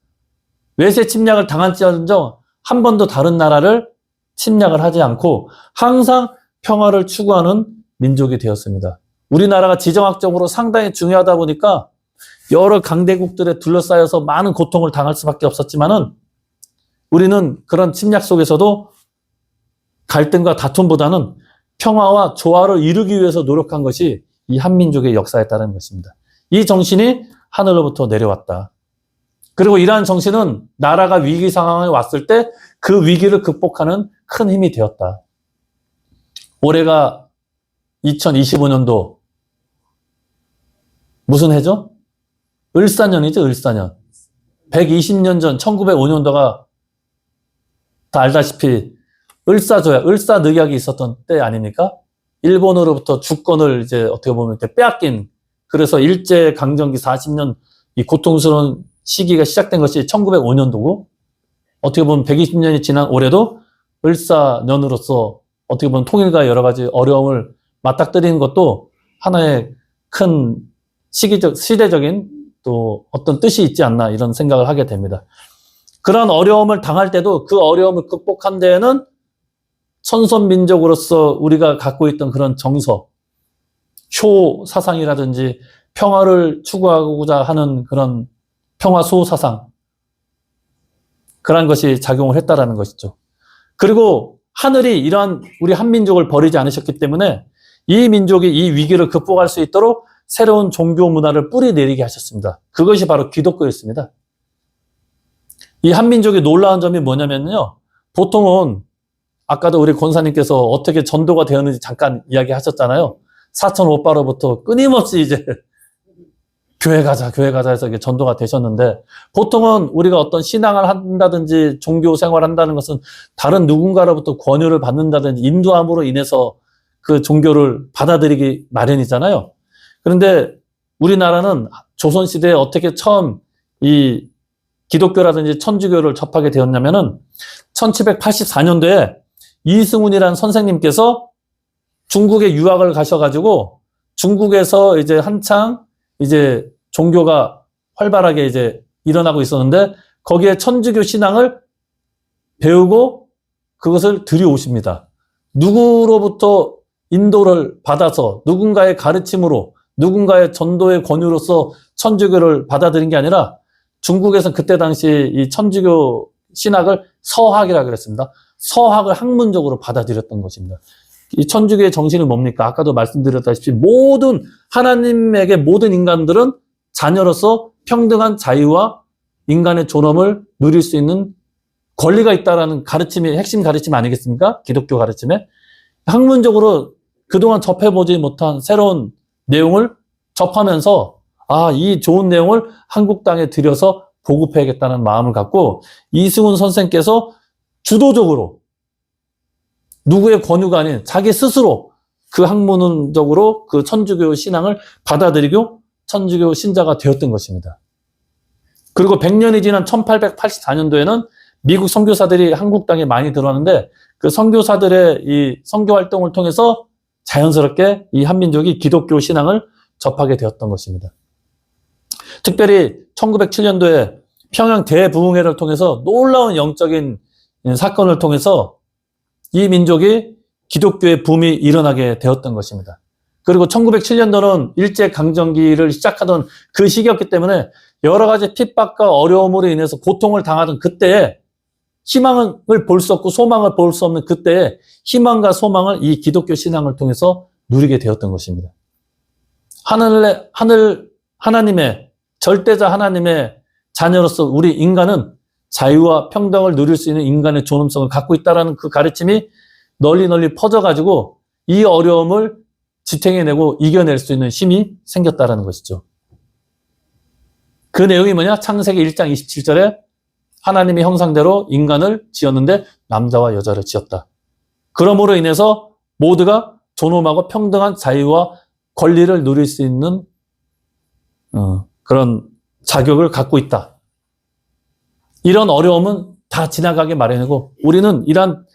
외세 침략을 당할지언정 한 번도 다른 나라를 침략을 하지 않고 항상 평화를 추구하는 민족이 되었습니다. 우리나라가 지정학적으로 상당히 중요하다 보니까 여러 강대국들에 둘러싸여서 많은 고통을 당할 수밖에 없었지만은 우리는 그런 침략 속에서도 갈등과 다툼보다는 평화와 조화를 이루기 위해서 노력한 것이 이 한민족의 역사였다는 것입니다. 이 정신이 하늘로부터 내려왔다. 그리고 이러한 정신은 나라가 위기 상황에 왔을 때 그 위기를 극복하는 큰 힘이 되었다. 올해가 2025년도 무슨 해죠? 을사년이죠, 을사년. 120년 전 1905년도가 다 알다시피 을사조약, 을사늑약이 있었던 때 아닙니까? 일본으로부터 주권을 이제 어떻게 보면 빼앗긴, 그래서 일제강점기 40년 이 고통스러운 시기가 시작된 것이 1905년도고, 어떻게 보면 120년이 지난 올해도 을사년으로서 어떻게 보면 통일과 여러 가지 어려움을 맞닥뜨리는 것도 하나의 큰 시대적인 또 어떤 뜻이 있지 않나 이런 생각을 하게 됩니다. 그런 어려움을 당할 때도 그 어려움을 극복한 데에는 천선민족으로서 우리가 갖고 있던 그런 정서, 효 사상이라든지 평화를 추구하고자 하는 그런 평화수호 사상, 그런 것이 작용을 했다라는 것이죠. 그리고 하늘이 이러한 우리 한민족을 버리지 않으셨기 때문에 이 민족이 이 위기를 극복할 수 있도록 새로운 종교 문화를 뿌리내리게 하셨습니다. 그것이 바로 기독교였습니다. 이 한민족의 놀라운 점이 뭐냐면요. 보통은 아까도 우리 권사님께서 어떻게 전도가 되었는지 잠깐 이야기하셨잖아요. 사천 오빠로부터 끊임없이 이제 교회 가자 해서 이게 전도가 되셨는데, 보통은 우리가 어떤 신앙을 한다든지 종교 생활을 한다는 것은 다른 누군가로부터 권유를 받는다든지 인도함으로 인해서 그 종교를 받아들이기 마련이잖아요. 그런데 우리나라는 조선시대에 어떻게 처음 이 기독교라든지 천주교를 접하게 되었냐면은 1784년도에 이승훈이라는 선생님께서 중국에 유학을 가셔가지고 중국에서 이제 한창 이제 종교가 활발하게 이제 일어나고 있었는데 거기에 천주교 신앙을 배우고 그것을 들여오십니다. 누구로부터 인도를 받아서 누군가의 가르침으로 누군가의 전도의 권유로서 천주교를 받아들인 게 아니라 중국에서 그때 당시 이 천주교 신학을 서학이라고 그랬습니다. 서학을 학문적으로 받아들였던 것입니다. 이 천주교의 정신은 뭡니까? 아까도 말씀드렸다시피 모든 하나님에게 모든 인간들은 자녀로서 평등한 자유와 인간의 존엄을 누릴 수 있는 권리가 있다라는 가르침이 핵심 가르침 아니겠습니까? 기독교 가르침에 학문적으로 그동안 접해보지 못한 새로운 내용을 접하면서 이 좋은 내용을 한국 땅에 들여서 보급해야겠다는 마음을 갖고 이승훈 선생께서 주도적으로 누구의 권유가 아닌 자기 스스로 그 학문적으로 그 천주교 신앙을 받아들이고 천주교 신자가 되었던 것입니다. 그리고 100년이 지난 1884년도에는 미국 선교사들이 한국 땅에 많이 들어왔는데 그 선교사들의 이 선교 활동을 통해서 자연스럽게 이 한민족이 기독교 신앙을 접하게 되었던 것입니다. 특별히 1907년도에 평양 대부흥회를 통해서 놀라운 영적인 사건을 통해서 이 민족이 기독교의 붐이 일어나게 되었던 것입니다. 그리고 1907년도는 일제강점기를 시작하던 그 시기였기 때문에 여러 가지 핍박과 어려움으로 인해서 고통을 당하던 그때에 희망을 볼 수 없고 소망을 볼 수 없는 그때에 희망과 소망을 이 기독교 신앙을 통해서 누리게 되었던 것입니다. 하나님의 절대자 하나님의 자녀로서 우리 인간은 자유와 평등을 누릴 수 있는 인간의 존엄성을 갖고 있다는 그 가르침이 널리 퍼져가지고 이 어려움을 지탱해내고 이겨낼 수 있는 힘이 생겼다라는 것이죠. 그 내용이 뭐냐? 창세기 1장 27절에 하나님의 형상대로 인간을 지었는데 남자와 여자를 지었다. 그러므로 인해서 모두가 존엄하고 평등한 자유와 권리를 누릴 수 있는 그런 자격을 갖고 있다. 이런 어려움은 다 지나가게 마련이고 우리는 이러한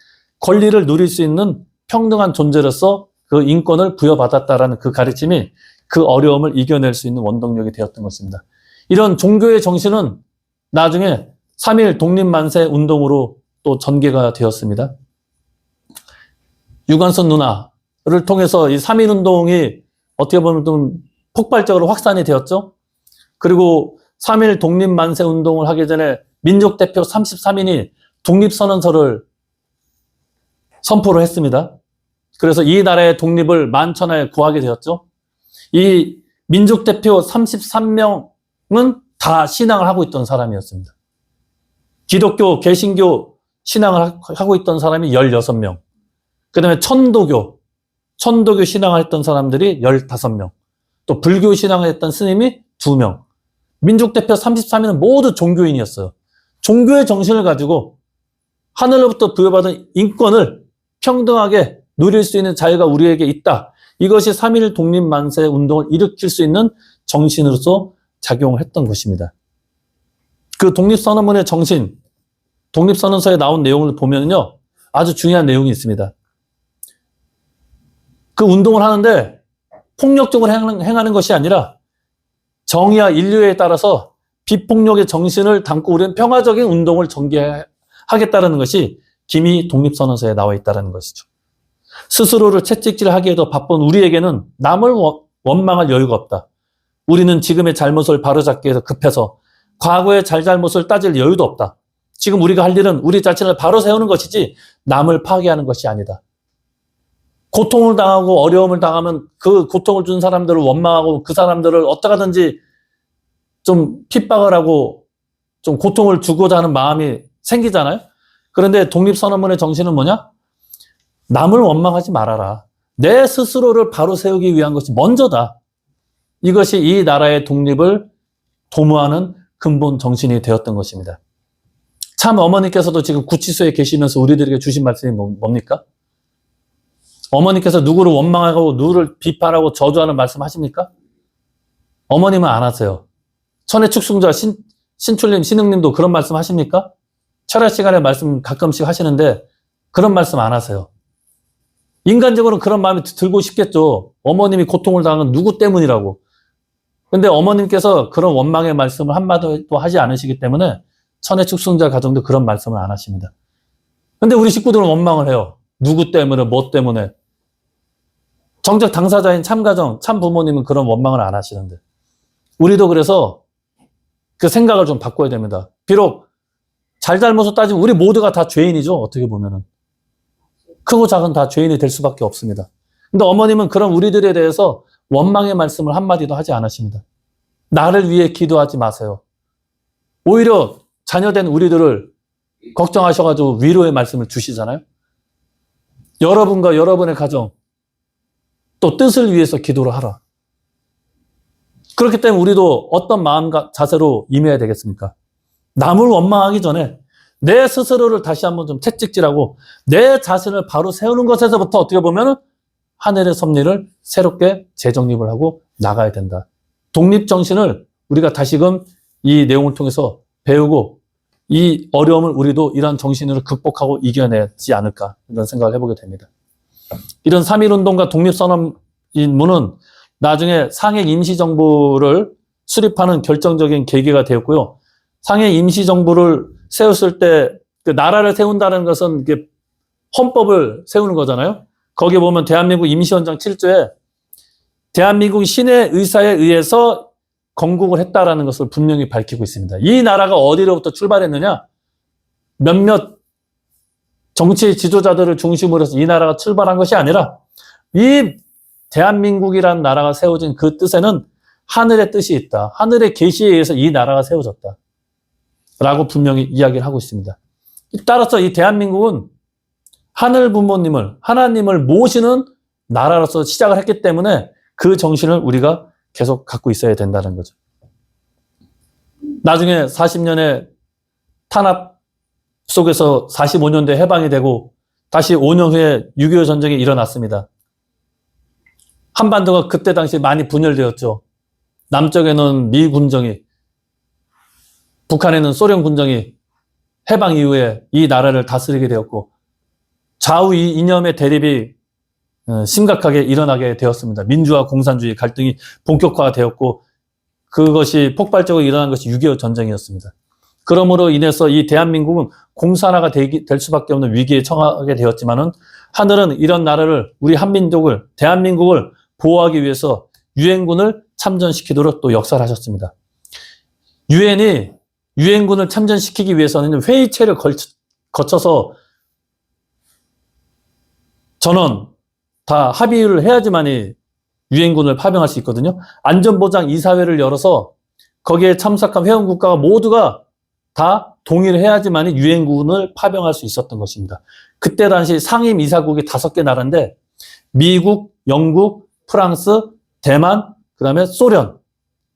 권리를 누릴 수 있는 평등한 존재로서 그 인권을 부여받았다라는 그 가르침이 그 어려움을 이겨낼 수 있는 원동력이 되었던 것입니다. 이런 종교의 정신은 나중에 3.1 독립만세 운동으로 또 전개가 되었습니다. 유관순 누나를 통해서 이 3.1 운동이 어떻게 보면 좀 폭발적으로 확산이 되었죠. 그리고 3.1 독립만세 운동을 하기 전에 민족대표 33인이 독립선언서를 선포를 했습니다. 그래서 이 나라의 독립을 만천하에 구하게 되었죠. 이 민족대표 33명은 다 신앙을 하고 있던 사람이었습니다. 기독교, 개신교 신앙을 하고 있던 사람이 16명. 그 다음에 천도교 신앙을 했던 사람들이 15명. 또 불교 신앙을 했던 스님이 2명. 민족대표 33인은 모두 종교인이었어요. 종교의 정신을 가지고 하늘로부터 부여받은 인권을 평등하게 누릴 수 있는 자유가 우리에게 있다. 이것이 3.1 독립만세 운동을 일으킬 수 있는 정신으로서 작용을 했던 것입니다. 그 독립선언문의 정신, 독립선언서에 나온 내용을 보면요, 아주 중요한 내용이 있습니다. 그 운동을 하는데 폭력적으로 행하는 것이 아니라 정의와 인류에 따라서 비폭력의 정신을 담고 우리는 평화적인 운동을 전개하겠다는 것이 기미 독립선언서에 나와 있다는 것이죠. 스스로를 채찍질하기에도 바쁜 우리에게는 남을 원망할 여유가 없다. 우리는 지금의 잘못을 바로잡기 위해서 급해서 과거의 잘잘못을 따질 여유도 없다. 지금 우리가 할 일은 우리 자신을 바로 세우는 것이지 남을 파괴하는 것이 아니다. 고통을 당하고 어려움을 당하면 그 고통을 준 사람들을 원망하고 그 사람들을 어떻게 하든지 좀 핍박을 하고 좀 고통을 주고자 하는 마음이 생기잖아요. 그런데 독립선언문의 정신은 뭐냐? 남을 원망하지 말아라. 내 스스로를 바로 세우기 위한 것이 먼저다. 이것이 이 나라의 독립을 도모하는 근본 정신이 되었던 것입니다. 참 어머니께서도 지금 구치소에 계시면서 우리들에게 주신 말씀이 뭡니까? 어머니께서 누구를 원망하고 누구를 비판하고 저주하는 말씀 하십니까? 어머님은 안 하세요. 천의 축승자 신출님, 신흥님도 그런 말씀 하십니까? 철야 시간에 말씀 가끔씩 하시는데 그런 말씀 안 하세요. 인간적으로는 그런 마음이 들고 싶겠죠. 어머님이 고통을 당한 누구 때문이라고. 근데 어머님께서 그런 원망의 말씀을 한마디도 하지 않으시기 때문에 천의 축승자 가정도 그런 말씀을 안 하십니다. 근데 우리 식구들은 원망을 해요. 누구 때문에, 뭐 때문에. 정작 당사자인 참가정, 참부모님은 그런 원망을 안 하시는데. 우리도 그래서 그 생각을 좀 바꿔야 됩니다. 비록 잘잘못을 따지면 우리 모두가 다 죄인이죠. 어떻게 보면은. 크고 작은 다 죄인이 될 수밖에 없습니다. 근데 어머님은 그런 우리들에 대해서 원망의 말씀을 한마디도 하지 않으십니다. 나를 위해 기도하지 마세요. 오히려 자녀된 우리들을 걱정하셔가지고 위로의 말씀을 주시잖아요. 여러분과 여러분의 가정, 또 뜻을 위해서 기도를 하라. 그렇기 때문에 우리도 어떤 마음과 자세로 임해야 되겠습니까? 남을 원망하기 전에 내 스스로를 다시 한번 좀 채찍질하고 내 자신을 바로 세우는 것에서부터 어떻게 보면 하늘의 섭리를 새롭게 재정립을 하고 나가야 된다. 독립정신을 우리가 다시금 이 내용을 통해서 배우고 이 어려움을 우리도 이러한 정신으로 극복하고 이겨내지 않을까 이런 생각을 해보게 됩니다. 이런 3.1운동과 독립선언문은 나중에 상해 임시정부를 수립하는 결정적인 계기가 되었고요. 상해 임시정부를 세웠을 때 그 나라를 세운다는 것은 헌법을 세우는 거잖아요. 거기 보면 대한민국 임시헌장 7조에 대한민국 신의 의사에 의해서 건국을 했다라는 것을 분명히 밝히고 있습니다. 이 나라가 어디로부터 출발했느냐? 몇몇 정치 지도자들을 중심으로 해서 이 나라가 출발한 것이 아니라 이 대한민국이라는 나라가 세워진 그 뜻에는 하늘의 뜻이 있다. 하늘의 계시에 의해서 이 나라가 세워졌다. 라고 분명히 이야기를 하고 있습니다. 따라서 이 대한민국은 하늘 부모님을, 하나님을 모시는 나라로서 시작을 했기 때문에 그 정신을 우리가 계속 갖고 있어야 된다는 거죠. 나중에 40년의 탄압 속에서 45년도에 해방이 되고 다시 5년 후에 6.25 전쟁이 일어났습니다. 한반도가 그때 당시 많이 분열되었죠. 남쪽에는 미 군정이, 북한에는 소련 군정이 해방 이후에 이 나라를 다스리게 되었고 좌우 이념의 대립이 심각하게 일어나게 되었습니다. 민주화 공산주의 갈등이 본격화되었고 그것이 폭발적으로 일어난 것이 6.25 전쟁이었습니다. 그러므로 인해서 이 대한민국은 공산화가 될 수밖에 없는 위기에 처하게 되었지만은 하늘은 이런 나라를, 우리 한민족을, 대한민국을 보호하기 위해서 유엔군을 참전시키도록 또 역사를 하셨습니다. 유엔이 유엔군을 참전시키기 위해서는 회의체를 거쳐서 전원 다 합의를 해야지만이 유엔군을 파병할 수 있거든요. 안전보장 이사회를 열어서 거기에 참석한 회원국가가 모두가 다 동의를 해야지만이 유엔군을 파병할 수 있었던 것입니다. 그때 당시 상임 이사국이 5개 나라인데 미국, 영국, 프랑스, 대만, 그 다음에 소련,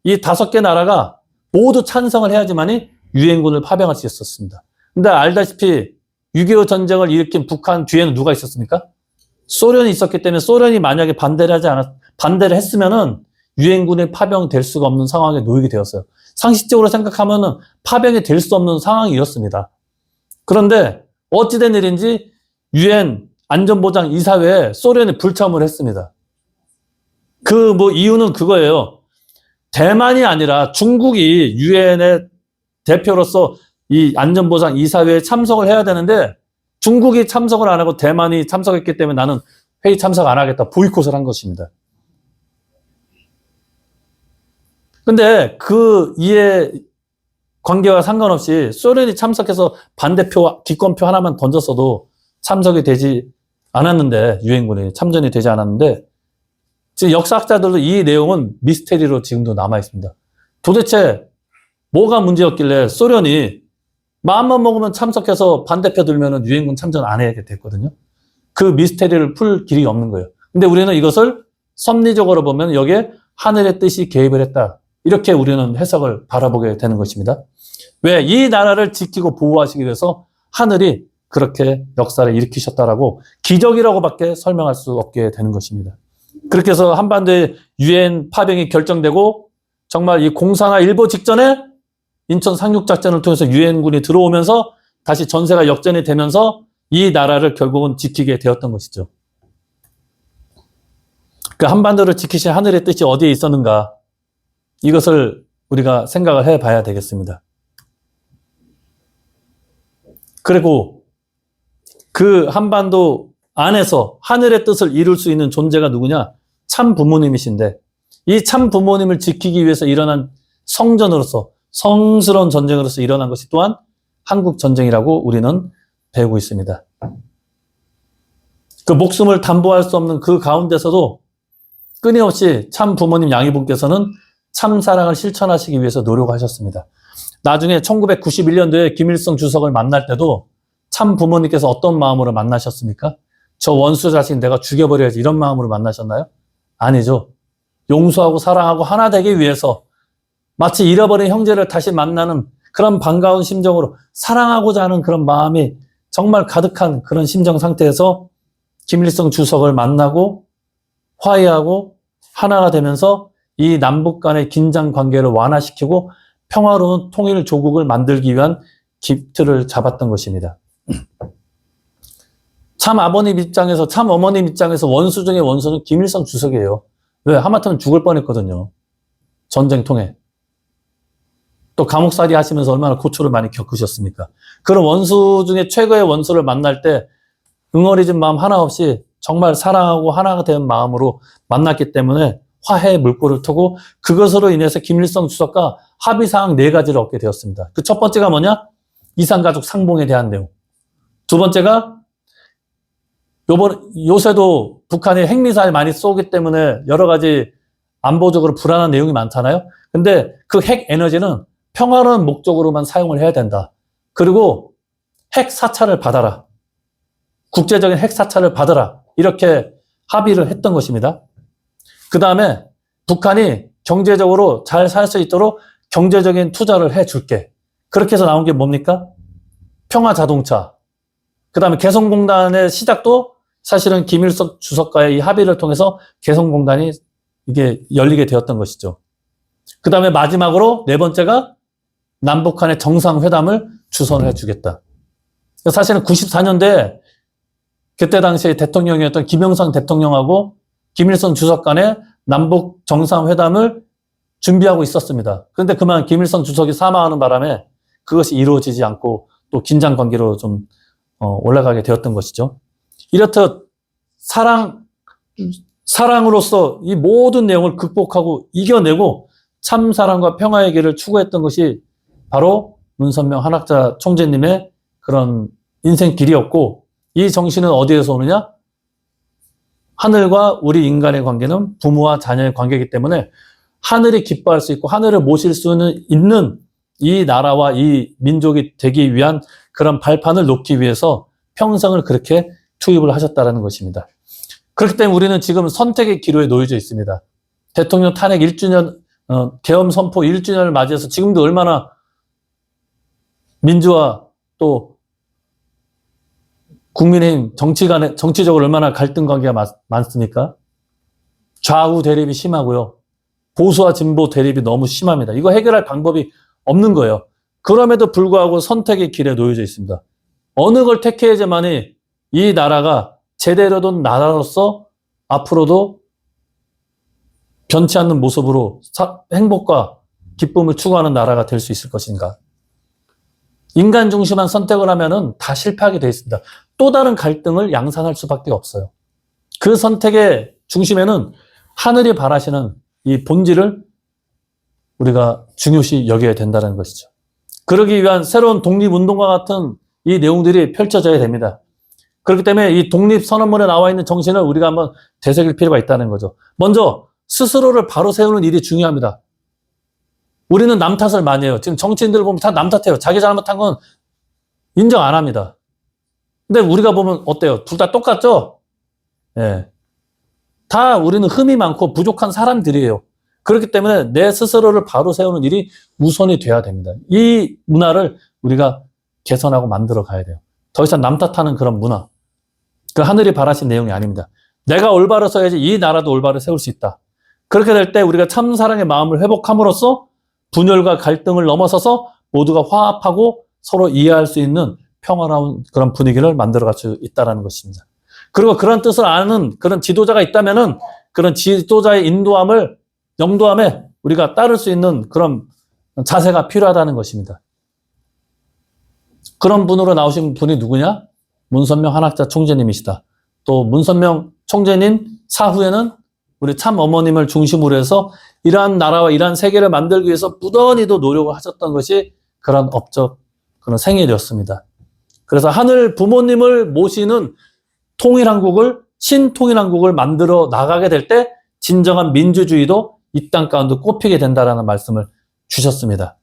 이 5개 나라가 모두 찬성을 해야지만이 유엔군을 파병할 수 있었습니다. 근데 알다시피 6.25 전쟁을 일으킨 북한 뒤에는 누가 있었습니까? 소련이 있었기 때문에 소련이 만약에 반대를 했으면은 유엔군이 파병될 수가 없는 상황에 놓이게 되었어요. 상식적으로 생각하면은 파병이 될 수 없는 상황이었습니다. 그런데 어찌된 일인지 유엔 안전보장 이사회에 소련이 불참을 했습니다. 이유는 그거예요. 대만이 아니라 중국이 유엔의 대표로서 이 안전보장 이사회에 참석을 해야 되는데 중국이 참석을 안 하고 대만이 참석했기 때문에 나는 회의 참석 안 하겠다. 보이콧을 한 것입니다. 근데 그 이해 관계와 상관없이 소련이 참석해서 반대표, 기권표 하나만 던졌어도 참석이 되지 않았는데, 유엔군이 참전이 되지 않았는데, 지금 역사학자들도 이 내용은 미스테리로 지금도 남아 있습니다. 도대체 뭐가 문제였길래 소련이 마음만 먹으면 참석해서 반대표 들면은 유엔군 참전 안 하게 됐거든요. 그 미스테리를 풀 길이 없는 거예요. 근데 우리는 이것을 섭리적으로 보면 여기에 하늘의 뜻이 개입을 했다. 이렇게 우리는 해석을 바라보게 되는 것입니다. 왜? 이 나라를 지키고 보호하시기 위해서 하늘이 그렇게 역사를 일으키셨다라고 기적이라고밖에 설명할 수 없게 되는 것입니다. 그렇게 해서 한반도에 유엔 파병이 결정되고 정말 이 공산화 일보 직전에 인천 상륙작전을 통해서 유엔군이 들어오면서 다시 전세가 역전이 되면서 이 나라를 결국은 지키게 되었던 것이죠. 그 한반도를 지키신 하늘의 뜻이 어디에 있었는가? 이것을 우리가 생각을 해봐야 되겠습니다. 그리고 그 한반도 안에서 하늘의 뜻을 이룰 수 있는 존재가 누구냐? 참 부모님이신데 이 참 부모님을 지키기 위해서 일어난 성전으로서 성스러운 전쟁으로서 일어난 것이 또한 한국 전쟁이라고 우리는 배우고 있습니다. 그 목숨을 담보할 수 없는 그 가운데서도 끊임없이 참 부모님 양이분께서는 참 사랑을 실천하시기 위해서 노력하셨습니다. 나중에 1991년도에 김일성 주석을 만날 때도 참 부모님께서 어떤 마음으로 만나셨습니까? 저 원수 자신 내가 죽여버려야지 이런 마음으로 만나셨나요? 아니죠. 용서하고 사랑하고 하나 되기 위해서 마치 잃어버린 형제를 다시 만나는 그런 반가운 심정으로 사랑하고자 하는 그런 마음이 정말 가득한 그런 심정 상태에서 김일성 주석을 만나고 화해하고 하나가 되면서 이 남북 간의 긴장 관계를 완화시키고 평화로운 통일 조국을 만들기 위한 기틀을 잡았던 것입니다. 참 아버님 입장에서, 참 어머님 입장에서 원수 중에 원수는 김일성 주석이에요. 왜? 하마터면 죽을 뻔했거든요. 전쟁 통해. 또 감옥살이 하시면서 얼마나 고초를 많이 겪으셨습니까? 그런 원수 중에 최고의 원수를 만날 때 응어리진 마음 하나 없이 정말 사랑하고 하나가 된 마음으로 만났기 때문에 화해의 물꼬를 트고 그것으로 인해서 김일성 주석과 합의사항 4가지를 얻게 되었습니다. 그 첫 번째가 뭐냐? 이산가족 상봉에 대한 내용. 두 번째가 요새도 북한이 핵미사일 많이 쏘기 때문에 여러 가지 안보적으로 불안한 내용이 많잖아요. 근데 그 핵 에너지는 평화로운 목적으로만 사용을 해야 된다. 그리고 핵 사찰을 받아라. 국제적인 핵 사찰을 받아라. 이렇게 합의를 했던 것입니다. 그 다음에 북한이 경제적으로 잘 살 수 있도록 경제적인 투자를 해줄게. 그렇게 해서 나온 게 뭡니까? 평화자동차. 그 다음에 개성공단의 시작도 사실은 김일성 주석과의 이 합의를 통해서 개성공단이 이게 열리게 되었던 것이죠. 그 다음에 마지막으로 네 번째가 남북한의 정상회담을 주선을 해주겠다. 사실은 94년대 그때 당시에 대통령이었던 김영삼 대통령하고 김일성 주석 간의 남북 정상회담을 준비하고 있었습니다. 그런데 그만 김일성 주석이 사망하는 바람에 그것이 이루어지지 않고 또 긴장 관계로 좀 올라가게 되었던 것이죠. 이렇듯 사랑으로서 이 모든 내용을 극복하고 이겨내고 참사랑과 평화의 길을 추구했던 것이 바로 문선명 한학자 총재님의 그런 인생 길이었고, 이 정신은 어디에서 오느냐? 하늘과 우리 인간의 관계는 부모와 자녀의 관계이기 때문에 하늘이 기뻐할 수 있고 하늘을 모실 수는 있는 이 나라와 이 민족이 되기 위한 그런 발판을 놓기 위해서 평생을 그렇게 투입을 하셨다는 것입니다. 그렇기 때문에 우리는 지금 선택의 기로에 놓여져 있습니다. 대통령 탄핵 1주년, 계엄 선포 1주년을 맞이해서 지금도 얼마나 민주화 또 국민의힘 정치적으로 얼마나 갈등 관계가 많습니까? 좌우 대립이 심하고요. 보수와 진보 대립이 너무 심합니다. 이거 해결할 방법이 없는 거예요. 그럼에도 불구하고 선택의 길에 놓여져 있습니다. 어느 걸 택해야지만이 이 나라가 제대로 된 나라로서 앞으로도 변치 않는 모습으로 행복과 기쁨을 추구하는 나라가 될 수 있을 것인가. 인간 중심한 선택을 하면은 다 실패하게 되어 있습니다. 또 다른 갈등을 양산할 수밖에 없어요. 그 선택의 중심에는 하늘이 바라시는 이 본질을 우리가 중요시 여겨야 된다는 것이죠. 그러기 위한 새로운 독립운동과 같은 이 내용들이 펼쳐져야 됩니다. 그렇기 때문에 이 독립선언문에 나와 있는 정신을 우리가 한번 되새길 필요가 있다는 거죠. 먼저 스스로를 바로 세우는 일이 중요합니다. 우리는 남 탓을 많이 해요. 지금 정치인들 보면 다 남 탓해요. 자기 잘못한 건 인정 안 합니다. 근데 우리가 보면 어때요? 둘 다 똑같죠? 예. 다 우리는 흠이 많고 부족한 사람들이에요. 그렇기 때문에 내 스스로를 바로 세우는 일이 우선이 돼야 됩니다. 이 문화를 우리가 개선하고 만들어 가야 돼요. 더 이상 남 탓하는 그런 문화. 그 하늘이 바라신 내용이 아닙니다. 내가 올바로 서야지 이 나라도 올바로 세울 수 있다. 그렇게 될 때 우리가 참 사랑의 마음을 회복함으로써 분열과 갈등을 넘어서서 모두가 화합하고 서로 이해할 수 있는 평화로운 그런 분위기를 만들어갈 수 있다는 것입니다. 그리고 그런 뜻을 아는 그런 지도자가 있다면은 그런 지도자의 영도함에 우리가 따를 수 있는 그런 자세가 필요하다는 것입니다. 그런 분으로 나오신 분이 누구냐? 문선명 한학자 총재님이시다. 또 문선명 총재님 사후에는 우리 참 어머님을 중심으로 해서 이러한 나라와 이러한 세계를 만들기 위해서 부단히도 노력을 하셨던 것이 그런 업적, 그런 생일이었습니다. 그래서 하늘 부모님을 모시는 통일한국을, 신통일한국을 만들어 나가게 될 때 진정한 민주주의도 이 땅 가운데 꼽히게 된다라는 말씀을 주셨습니다.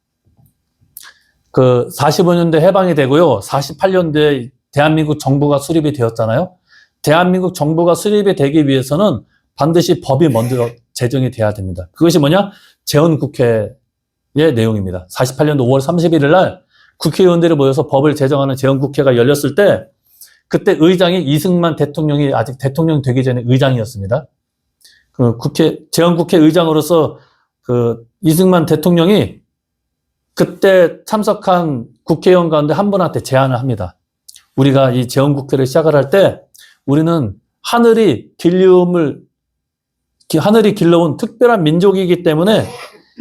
그 45년대 해방이 되고요. 48년도에 대한민국 정부가 수립이 되었잖아요. 대한민국 정부가 수립이 되기 위해서는 반드시 법이 먼저 제정이 돼야 됩니다. 그것이 뭐냐? 재헌국회의 내용입니다. 48년도 5월 31일 날 국회의원들이 모여서 법을 제정하는 재헌국회가 열렸을 때 그때 의장이 이승만 대통령이 아직 대통령 되기 전에 의장이었습니다. 그 재헌국회 의장으로서 그 이승만 대통령이 그때 참석한 국회의원 가운데 한 분한테 제안을 합니다. 우리가 이 재헌국회를 시작을 할 때 우리는 하늘이 길러온 특별한 민족이기 때문에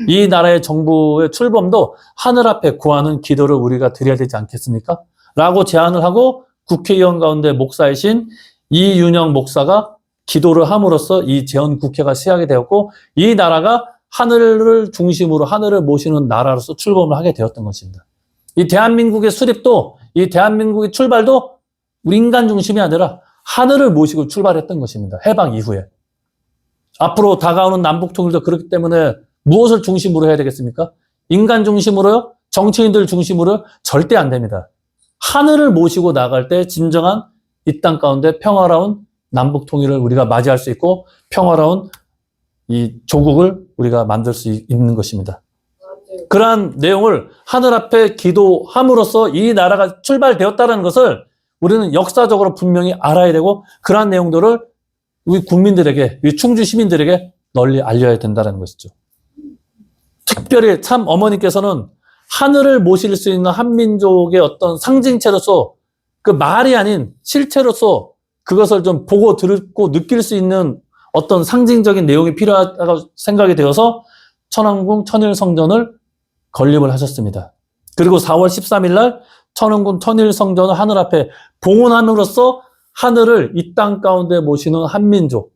이 나라의 정부의 출범도 하늘 앞에 구하는 기도를 우리가 드려야 되지 않겠습니까? 라고 제안을 하고 국회의원 가운데 목사이신 이윤영 목사가 기도를 함으로써 이 재헌국회가 시작이 되었고 이 나라가 하늘을 중심으로 하늘을 모시는 나라로서 출범을 하게 되었던 것입니다. 이 대한민국의 수립도 이 대한민국의 출발도 우리 인간 중심이 아니라 하늘을 모시고 출발했던 것입니다. 해방 이후에. 앞으로 다가오는 남북 통일도 그렇기 때문에 무엇을 중심으로 해야 되겠습니까? 인간 중심으로요? 정치인들 중심으로요? 절대 안 됩니다. 하늘을 모시고 나갈 때 진정한 이 땅 가운데 평화로운 남북 통일을 우리가 맞이할 수 있고 평화로운 이 조국을 우리가 만들 수 있는 것입니다. 그러한 내용을 하늘 앞에 기도함으로써 이 나라가 출발되었다는 것을 우리는 역사적으로 분명히 알아야 되고 그러한 내용들을 우리 국민들에게, 우리 충주 시민들에게 널리 알려야 된다는 것이죠. 특별히 참 어머니께서는 하늘을 모실 수 있는 한민족의 어떤 상징체로서 그 말이 아닌 실체로서 그것을 좀 보고 듣고 느낄 수 있는 어떤 상징적인 내용이 필요하다고 생각이 되어서 천왕궁 천일성전을 건립을 하셨습니다. 그리고 4월 13일 날 천왕궁 천일성전을 하늘 앞에 봉헌함으로써 하늘을 이 땅 가운데 모시는 한민족,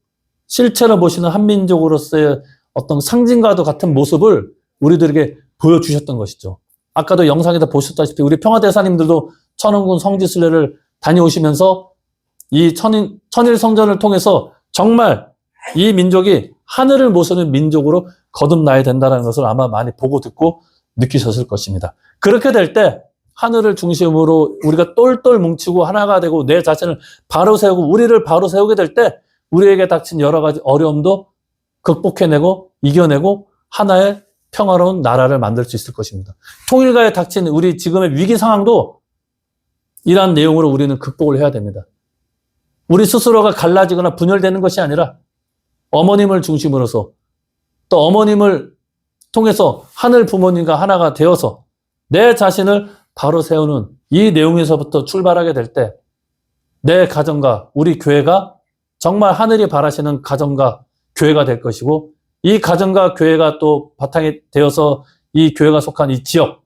실체로 모시는 한민족으로서의 어떤 상징과도 같은 모습을 우리들에게 보여주셨던 것이죠. 아까도 영상에다 보셨다시피 우리 평화대사님들도 천왕궁 성지순례를 다녀오시면서 이 천일성전을 통해서 정말 이 민족이 하늘을 모시는 민족으로 거듭나야 된다는 것을 아마 많이 보고 듣고 느끼셨을 것입니다. 그렇게 될 때 하늘을 중심으로 우리가 똘똘 뭉치고 하나가 되고 내 자신을 바로 세우고 우리를 바로 세우게 될 때 우리에게 닥친 여러 가지 어려움도 극복해내고 이겨내고 하나의 평화로운 나라를 만들 수 있을 것입니다. 통일가에 닥친 우리 지금의 위기 상황도 이러한 내용으로 우리는 극복을 해야 됩니다. 우리 스스로가 갈라지거나 분열되는 것이 아니라 어머님을 중심으로서 또 어머님을 통해서 하늘 부모님과 하나가 되어서 내 자신을 바로 세우는 이 내용에서부터 출발하게 될 때 내 가정과 우리 교회가 정말 하늘이 바라시는 가정과 교회가 될 것이고 이 가정과 교회가 또 바탕이 되어서 이 교회가 속한 이 지역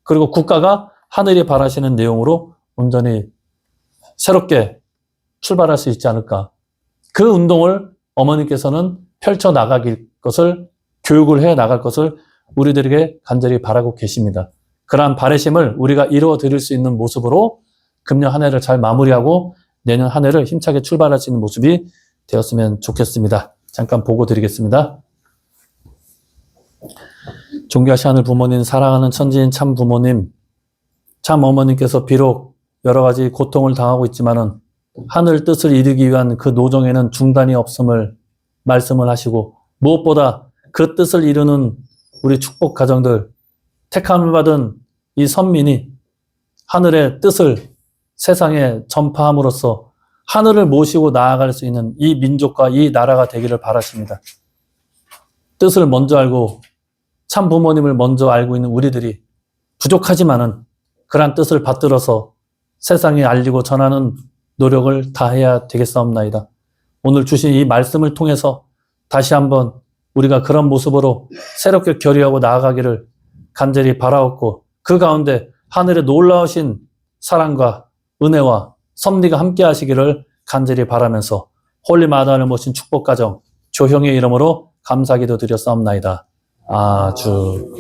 그리고 국가가 하늘이 바라시는 내용으로 온전히 새롭게 출발할 수 있지 않을까. 그 운동을 어머니께서는 펼쳐나가길 것을 교육을 해 나갈 것을 우리들에게 간절히 바라고 계십니다. 그러한 바라심을 우리가 이루어 드릴 수 있는 모습으로 금년 한 해를 잘 마무리하고 내년 한 해를 힘차게 출발할 수 있는 모습이 되었으면 좋겠습니다. 잠깐 보고 드리겠습니다. 존귀하신 하늘 부모님, 사랑하는 천지인 참 부모님, 참 어머님께서 비록 여러 가지 고통을 당하고 있지만은 하늘 뜻을 이루기 위한 그 노정에는 중단이 없음을 말씀을 하시고 무엇보다 그 뜻을 이루는 우리 축복 가정들, 택함을 받은 이 선민이 하늘의 뜻을 세상에 전파함으로써 하늘을 모시고 나아갈 수 있는 이 민족과 이 나라가 되기를 바라십니다. 뜻을 먼저 알고 참 부모님을 먼저 알고 있는 우리들이 부족하지만은 그러한 뜻을 받들어서 세상에 알리고 전하는 노력을 다해야 되겠사옵나이다. 오늘 주신 이 말씀을 통해서 다시 한번 우리가 그런 모습으로 새롭게 결의하고 나아가기를 간절히 바라옵고 그 가운데 하늘의 놀라우신 사랑과 은혜와 섭리가 함께 하시기를 간절히 바라면서 홀리 마다를 모신 축복가정 조형의 이름으로 감사기도 드렸사옵나이다. 아주